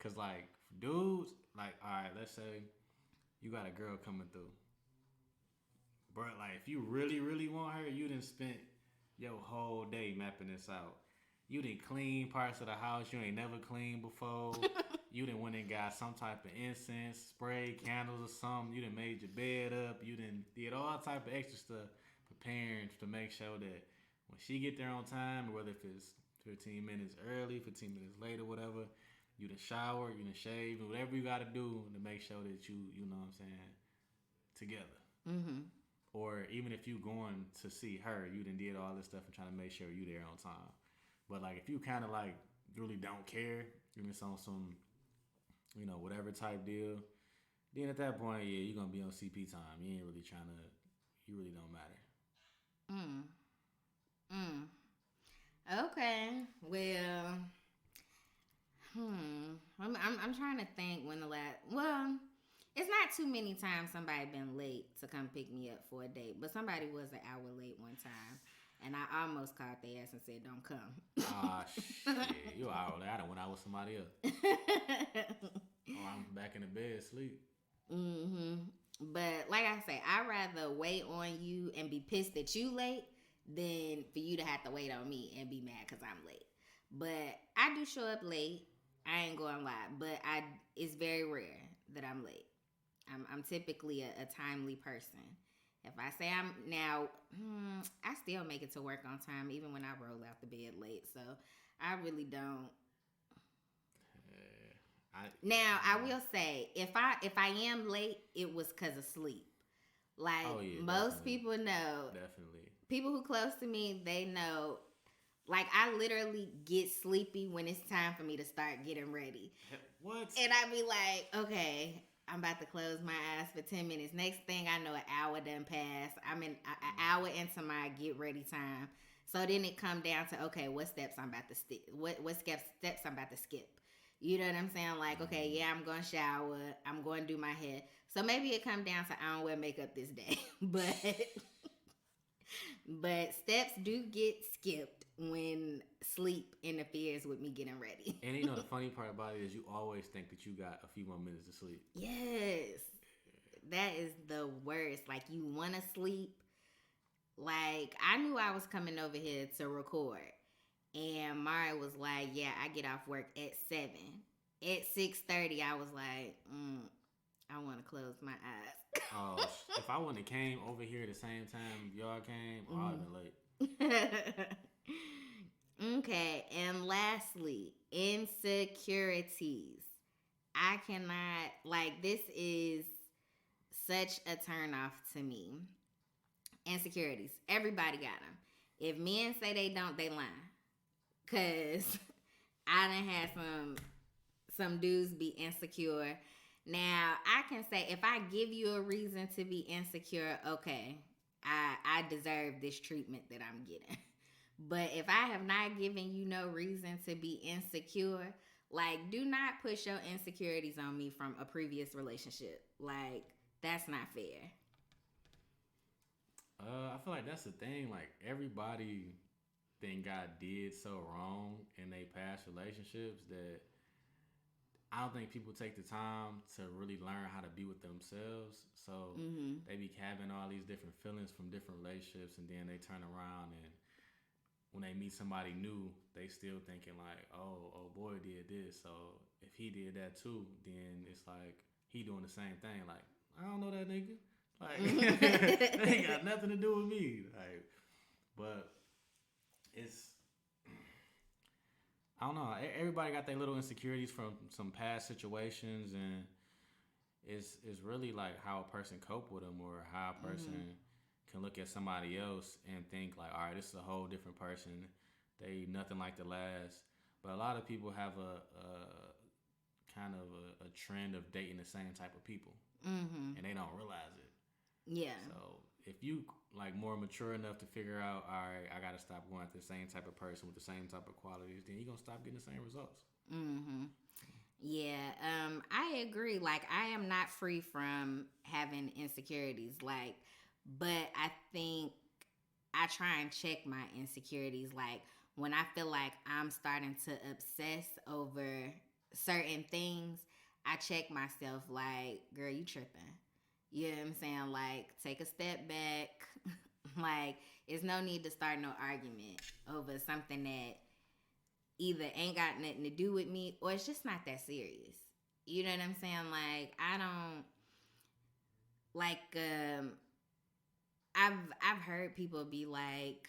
Cause like dudes, like alright, let's say you got a girl coming through. Bro, like if you really, really want her, you done spent your whole day mapping this out. You done clean parts of the house you ain't never cleaned before. You done went and got some type of incense, spray, candles or something. You done made your bed up. You done did all type of extra stuff preparing to make sure that when she get there on time, whether if it's 15 minutes early, 15 minutes later, whatever, you done shower, you done shave, whatever you got to do to make sure that you know what I'm saying, together. Mm-hmm. Or even if you going to see her, you done did all this stuff and trying to make sure you there on time. But like if you kind of like really don't care, you're just on some, whatever type deal, then at that point, yeah, you're going to be on CP time. You ain't really trying to, you really don't matter. Okay. Well, I'm trying to think when the last, it's not too many times somebody been late to come pick me up for a date, but somebody was an hour late one time. And I almost called their ass and said, don't come. Ah, shit. You hour late. I done went out with somebody else. I'm back in the bed asleep. Mm-hmm. But like I say, I'd rather wait on you and be pissed that you late than for you to have to wait on me and be mad because I'm late. But I do show up late. I ain't going to lie. But it's very rare that I'm late. I'm typically a timely person. If I say I'm now, I still make it to work on time, even when I roll out the bed late. So I really don't. I will say, if I am late, it was because of sleep. Like most people know, definitely. People who close to me, they know. Like I literally get sleepy when it's time for me to start getting ready. What? And I be like, okay, I'm about to close my eyes for 10 minutes. Next thing I know, an hour done passed. I'm in an hour into my get ready time. So then it come down to, okay, what steps I'm about to what steps I'm about to skip. You know what I'm saying? Like, okay, yeah, I'm going to shower. I'm going to do my hair. So maybe it come down to I don't wear makeup this day. But steps do get skipped when sleep interferes with me getting ready. And you know the funny part about it is you always think that you got a few more minutes to sleep. Yes. That is the worst. Like, you want to sleep. Like, I knew I was coming over here to record. And Mari was like, yeah, I get off work at 7. At 6:30, I was like, I want to close my eyes. Oh, if I wouldn't have came over here at the same time y'all came, I'd have been late. Okay, and lastly, insecurities. I cannot, like, this is such a turnoff to me. Insecurities. Everybody got them. If men say they don't, they lying. Cause I done had some dudes be insecure. Now I can say if I give you a reason to be insecure, okay, I deserve this treatment that I'm getting. But if I have not given you no reason to be insecure, like, do not push your insecurities on me from a previous relationship. Like, that's not fair. I feel like that's the thing. Like everybody think God did so wrong in their past relationships that I don't think people take the time to really learn how to be with themselves. So they be having all these different feelings from different relationships, and then they turn around and when they meet somebody new, they still thinking like, oh boy did this. So if he did that too, then it's like he doing the same thing. Like, I don't know that nigga. Like that ain't got nothing to do with me. Like, but it's I don't know. Everybody got their little insecurities from some past situations, and it's really like how a person cope with them, or how a person can look at somebody else and think like, all right, this is a whole different person. They nothing like the last. But a lot of people have a kind of a trend of dating the same type of people, and they don't realize it. Yeah. So if you like more mature enough to figure out, all right, I gotta stop going after the same type of person with the same type of qualities, then you're gonna stop getting the same results. Yeah, I agree. Like, I am not free from having insecurities. Like, but I think I try and check my insecurities. Like, when I feel like I'm starting to obsess over certain things, I check myself. Like, girl, you tripping. You know what I'm saying? Like, take a step back. Like, it's no need to start no argument over something that either ain't got nothing to do with me or it's just not that serious. You know what I'm saying? Like, I don't like I've heard people be like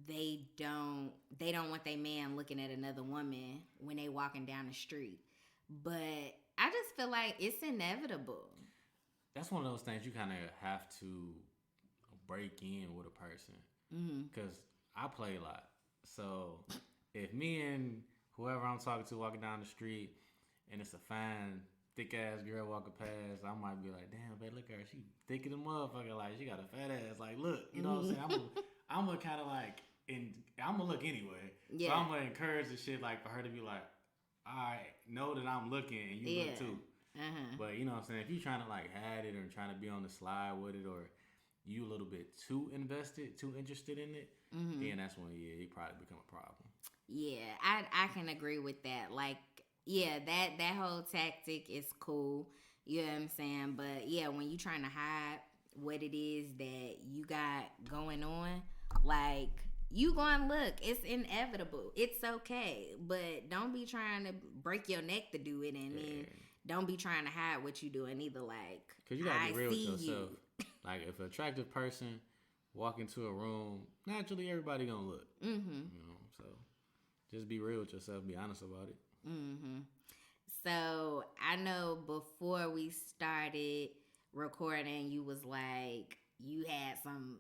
they don't want their man looking at another woman when they walking down the street. But I just feel like it's inevitable. That's one of those things you kind of have to break in with a person, because I play a lot. So if me and whoever I'm talking to walking down the street and it's a fine, thick ass girl walking past, I might be like, damn, babe, look at her. She thick as a motherfucker. Like, she got a fat ass. Like, look, you know what I'm saying? I'm gonna kind of like, I'm gonna look anyway. Yeah. So I'm gonna encourage the shit like for her to be like, all right, know that I'm looking and you look too. But you know what I'm saying? If you're trying to like hide it or trying to be on the slide with it, or you a little bit too invested, too interested in it, then that's when it probably become a problem. Yeah, I can agree with that. Like, yeah, that whole tactic is cool. You know what I'm saying? But yeah, when you trying to hide what it is that you got going on, like, you gonna look. It's inevitable. It's okay. But don't be trying to break your neck to do it, and then don't be trying to hide what you doing either. Like, because you gotta be real with yourself. Like, if an attractive person walk into a room, naturally everybody gonna look. You know, so just be real with yourself. Be honest about it. So I know before we started recording, you was like, you had some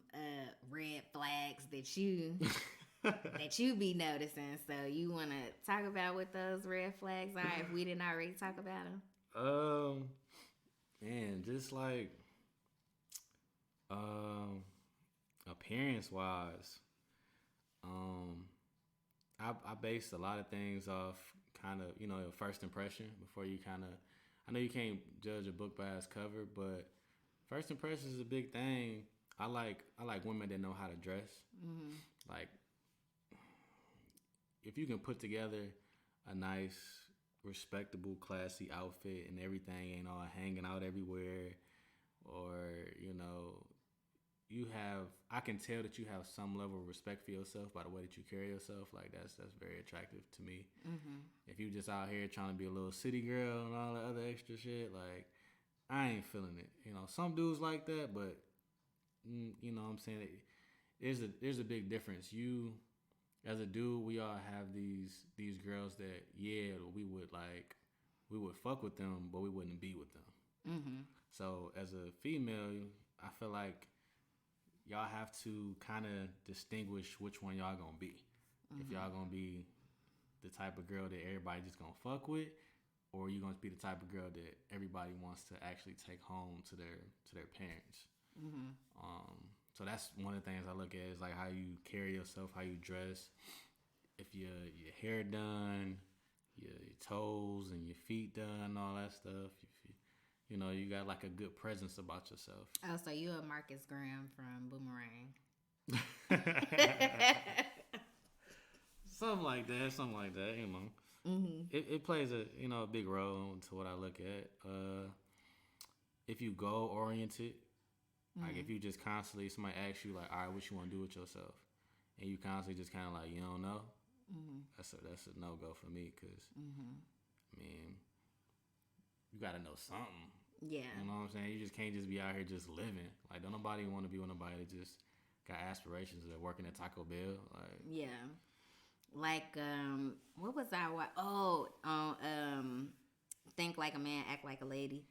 red flags that you that you be noticing. So you want to talk about what those red flags are if we didn't already talk about them? Man, just like appearance wise, I based a lot of things off kind of, you know, your first impression before you kind of, I know you can't judge a book by its cover, but first impression is a big thing. I like women that know how to dress. Like if you can put together a nice, respectable, classy outfit and everything ain't all hanging out everywhere, or you have I can tell that you have some level of respect for yourself by the way that you carry yourself. Like that's very attractive to me. If you just out here trying to be a little city girl and all the other extra shit, like I ain't feeling it. Some dudes like that, but you know what I'm saying? There's a big difference. You as a dude, we all have these girls that we would fuck with them, but we wouldn't be with them. So as a female, I feel like y'all have to kind of distinguish which one y'all gonna be. If y'all gonna be the type of girl that everybody just gonna fuck with, or you gonna be the type of girl that everybody wants to actually take home to their parents. So that's one of the things I look at is like how you carry yourself, how you dress. If your hair done, your toes and your feet done, all that stuff. If you got like a good presence about yourself. Oh, so you a Marcus Graham from Boomerang? Something like that. It plays a big role into what I look at. If you goal oriented, like if you just constantly somebody asks you like, all right, what you want to do with yourself, and you constantly just kind of like you don't know, that's a no go for me because I mean you got to know something. Yeah. You know what I'm saying? You just can't just be out here just living. Like don't nobody want to be with nobody that just got aspirations of working at Taco Bell. Like yeah. Like what was I? Oh, Think Like a Man, Act Like a Lady.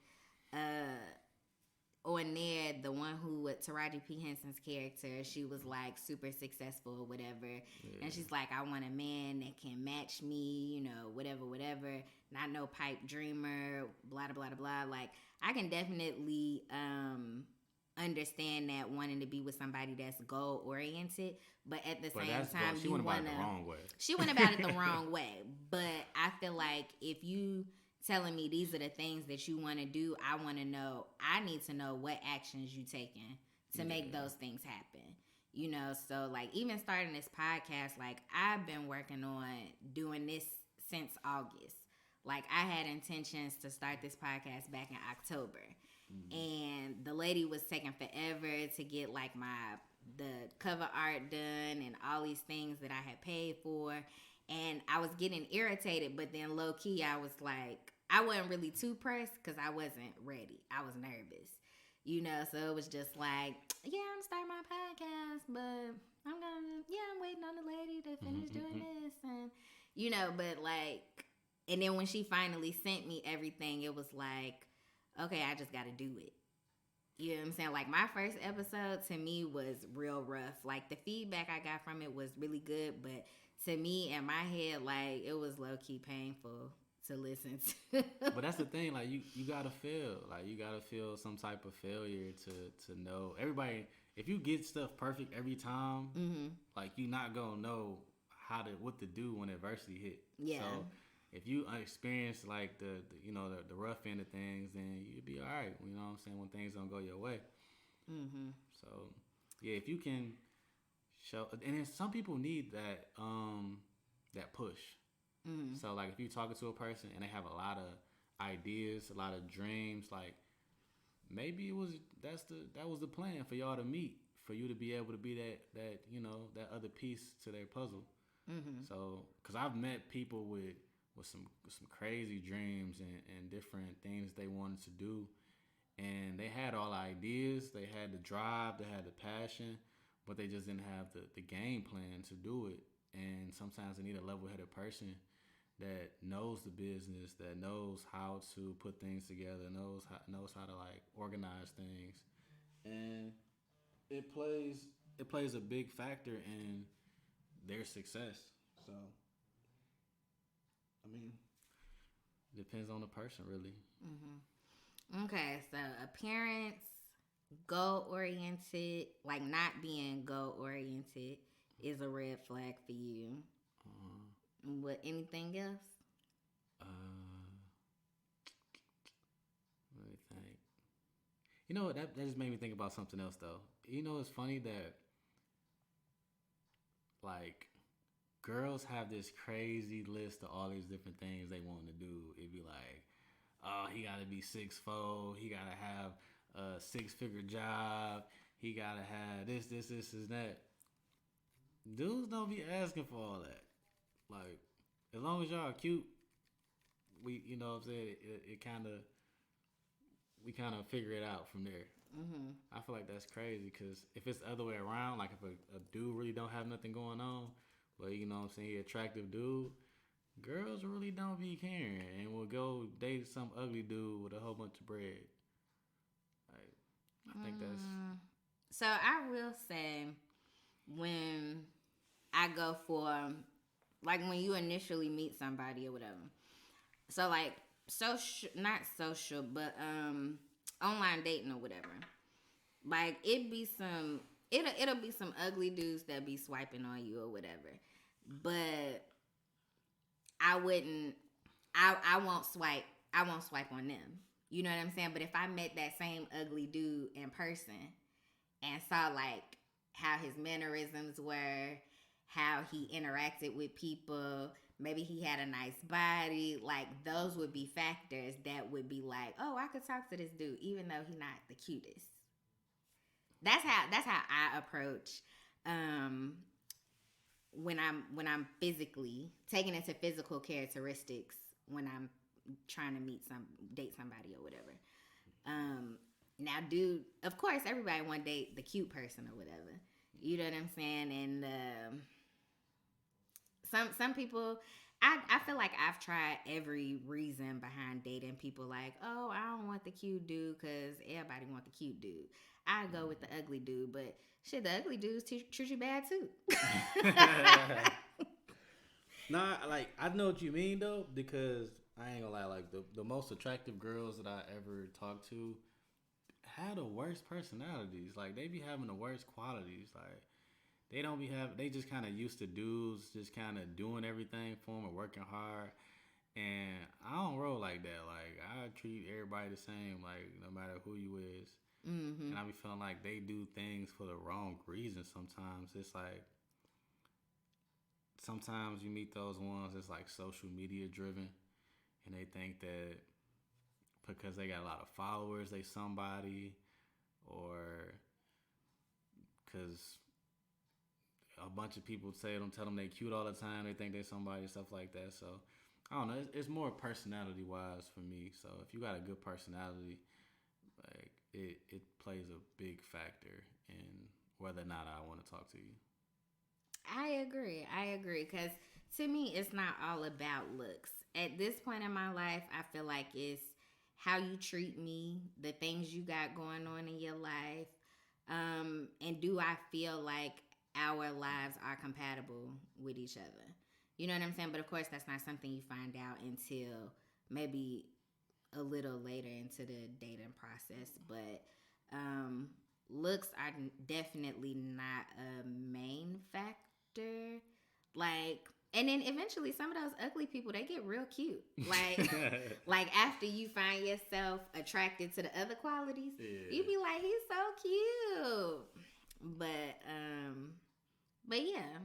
On there, the one who with Taraji P. Henson's character, she was like super successful or whatever. Yeah. And she's like, I want a man that can match me, whatever. Not no pipe dreamer, blah, blah, blah, blah. Like, I can definitely understand that wanting to be with somebody that's goal oriented, but at the same time, she went about it the wrong way. She went about it the wrong way. But I feel like if you telling me these are the things that you want to do, I need to know what actions you taking to make those things happen. So like even starting this podcast, like I've been working on doing this since August. Like I had intentions to start this podcast back in October. And the lady was taking forever to get like the cover art done and all these things that I had paid for. And I was getting irritated, but then low key I was like, I wasn't really too pressed because I wasn't ready. I was nervous, so it was just like, yeah, I'm starting my podcast, but I'm waiting on the lady to finish doing this. And, but like, and then when she finally sent me everything, it was like, okay, I just got to do it. You know what I'm saying? Like my first episode to me was real rough. Like the feedback I got from it was really good, but to me in my head, like it was low key painful to listen to. But that's the thing, like you gotta feel some type of failure to know. Everybody, if you get stuff perfect every time, like you're not gonna know what to do when adversity hit. Yeah. So if you experience like the rough end of things, then you'll be all right. You know what I'm saying? When things don't go your way. So yeah, if you can show, and then some people need that push. So like if you're talking to a person and they have a lot of ideas, a lot of dreams, like maybe that was the plan for y'all to meet, for you to be able to be that other piece to their puzzle. So because I've met people with some crazy dreams and different things they wanted to do, and they had all the ideas, they had the drive, they had the passion, but they just didn't have the game plan to do it. And sometimes they need a level-headed person that knows the business, that knows how to put things together, knows how to like organize things, and it plays a big factor in their success. So I mean, it depends on the person, really. Okay, so appearance, goal oriented, like not being goal oriented, is a red flag for you. What? Anything else? Let me think. You know what? That just made me think about something else though. it's funny that like girls have this crazy list of all these different things they want to do. It'd be like, oh, he gotta be 6'4", he gotta have a 6-figure job, he gotta have this, and that. Dudes don't be asking for all that. Like, as long as y'all are cute, you know what I'm saying. It kind of we kind of figure it out from there. I feel like that's crazy because if it's the other way around, like if a dude really don't have nothing going on, but you know what I'm saying, he attractive dude, girls really don't be caring and will go date some ugly dude with a whole bunch of bread. Like, I think that's So I will say when I go for like when you initially meet somebody or whatever. So like social, not social, but online dating or whatever. Like it'll be some ugly dudes that be swiping on you or whatever. But I wouldn't I won't swipe on them. You know what I'm saying? But if I met that same ugly dude in person and saw like how his mannerisms were, how he interacted with people, maybe he had a nice body, like those would be factors that would be like, oh, I could talk to this dude even though he's not the cutest. That's how I approach when I'm physically taking into physical characteristics when I'm trying to date somebody or whatever. Now, dude, of course, everybody want to date the cute person or whatever. You know what I'm saying? And some people, I feel like I've tried every reason behind dating people. Like, oh, I don't want the cute dude because everybody want the cute dude. I go with the ugly dude, but shit, the ugly dudes treat you bad too. nah. Like I know what you mean though, because I ain't gonna lie. Like the most attractive girls that I ever talked to had the worst personalities. Like they be having the worst qualities. Like they don't be having. They just kind of used to dudes just kind of doing everything for them and working hard. And I don't roll like that. Like I treat everybody the same. Like no matter who you is. And I be feeling like they do things for the wrong reasons sometimes. It's like sometimes you meet those ones that's like social media driven and they think that because they got a lot of followers they somebody, or because a bunch of people tell them they cute all the time, they think they somebody, stuff like that. So I don't know, it's more personality wise for me. So if you got a good personality, like it plays a big factor in whether or not I want to talk to you. I agree. Because to me, it's not all about looks. At this point in my life, I feel like it's how you treat me, the things you got going on in your life, and do I feel like our lives are compatible with each other? You know what I'm saying? But of course, that's not something you find out until maybe a little later into the dating process. But looks are definitely not a main factor. Like, and then eventually some of those ugly people, they get real cute. Like like after you find yourself attracted to the other qualities, you be like, he's so cute. But yeah,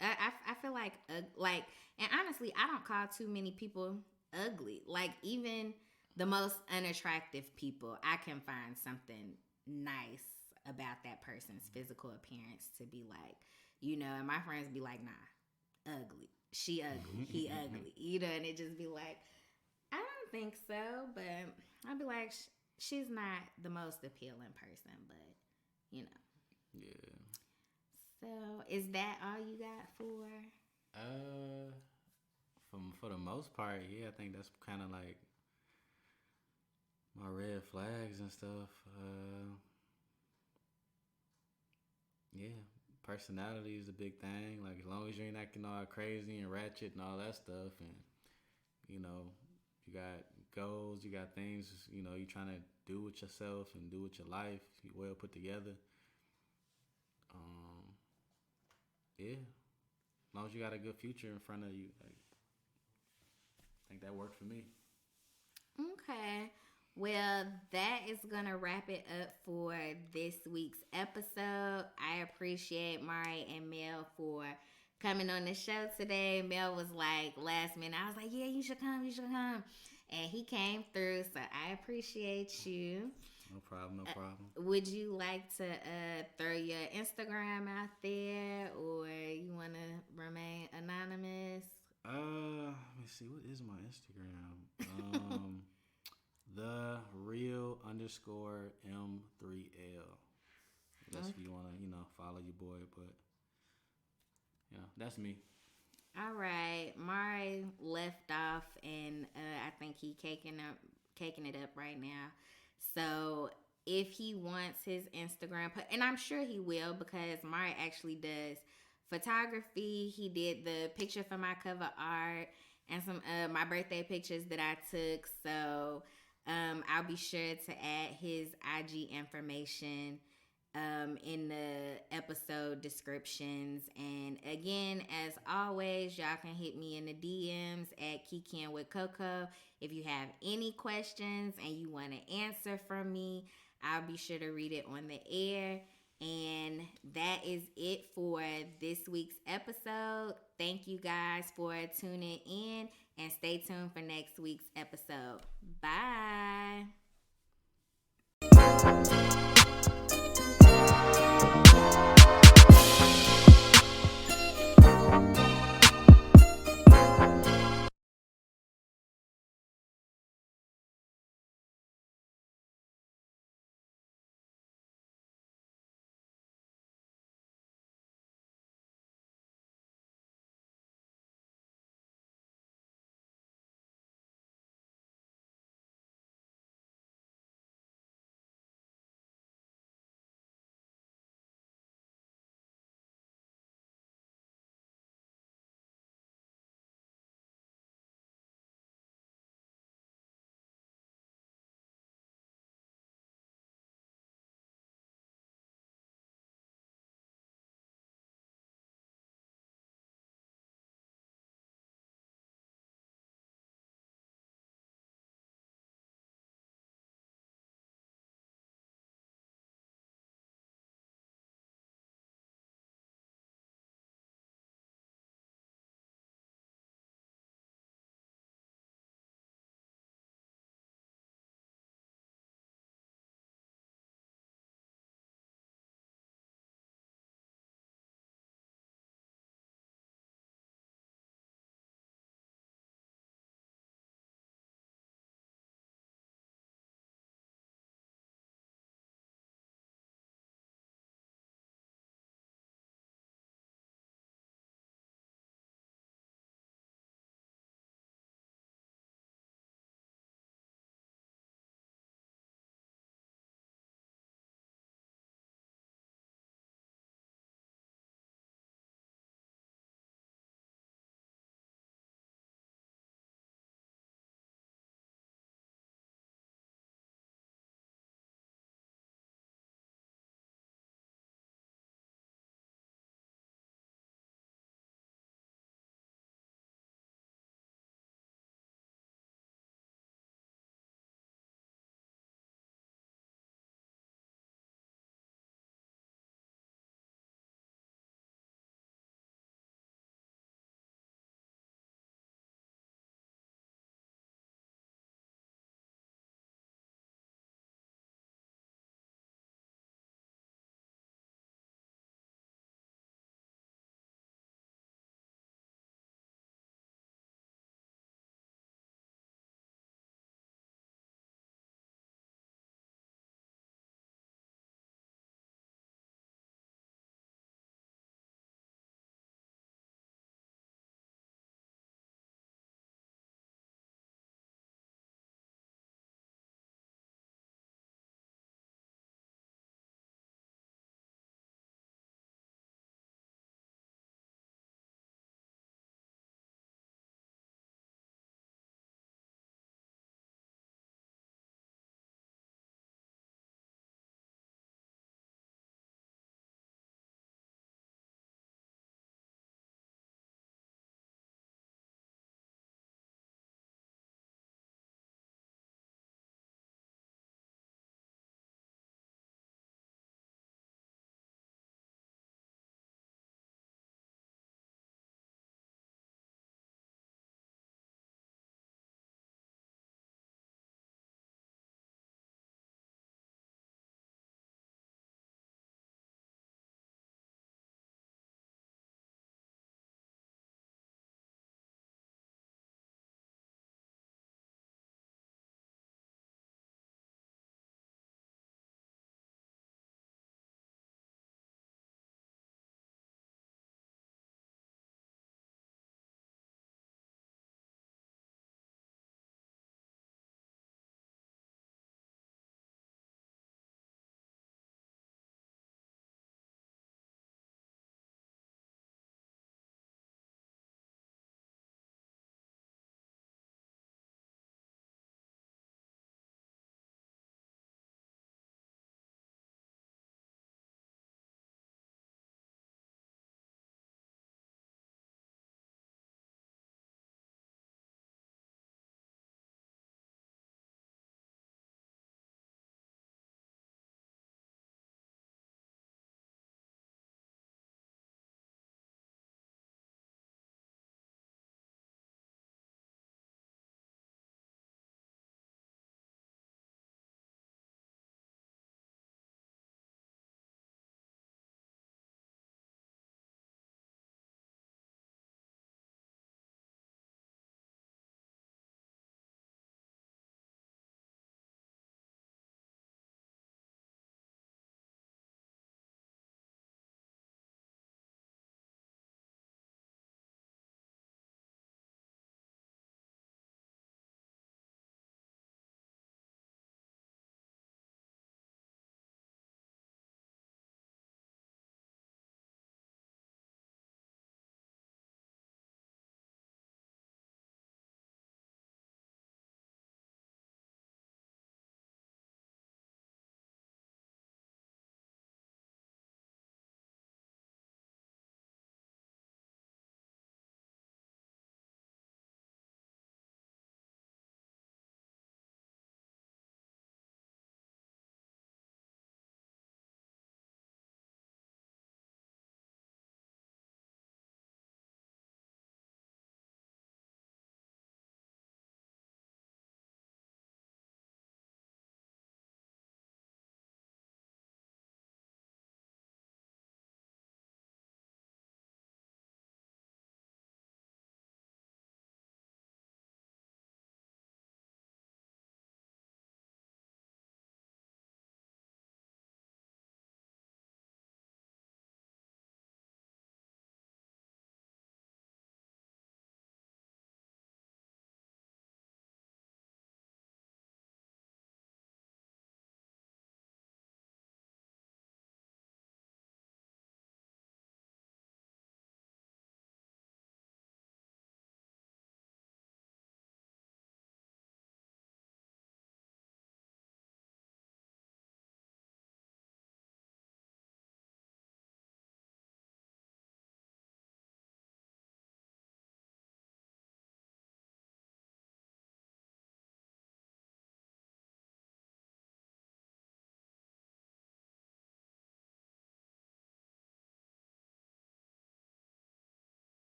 I feel like and honestly, I don't call too many people ugly. Like even the most unattractive people, I can find something nice about that person's physical appearance to be like, and my friends be like, nah, ugly. She ugly. He ugly. And it just be like, I don't think so, but I'd be like, she's not the most appealing person, but Yeah. So, is that all you got for? For the most part, yeah, I think that's kind of like my red flags and stuff. Yeah, personality is a big thing. Like as long as you ain't acting all crazy and ratchet and all that stuff, and you know, you got goals, you got things, you trying to do with yourself and do with your life. You well put together. Yeah, as long as you got a good future in front of you, like, I think that worked for me. Okay. Well, that is going to wrap it up for this week's episode. I appreciate Mari and Mel for coming on the show today. Mel was like last minute, I was like, yeah, you should come, you should come. And he came through, so I appreciate you. No problem, no problem. Would you like to throw your Instagram out there, or you want to remain anonymous? Let me see. What is my Instagram? The real underscore M3L. Unless you want to, follow your boy, but that's me. All right, Mari left off, and I think he caking it up right now. So if he wants his Instagram, and I'm sure he will because Mari actually does photography. He did the picture for my cover art and some my birthday pictures that I took. So I'll be sure to add his IG information in the episode descriptions. And again, as always, y'all can hit me in the DMs at Kiki and with Coco if you have any questions and you want to answer from me. I'll be sure to read it on the air. And that is it for this week's episode. Thank you guys for tuning in and stay tuned for next week's episode. Bye.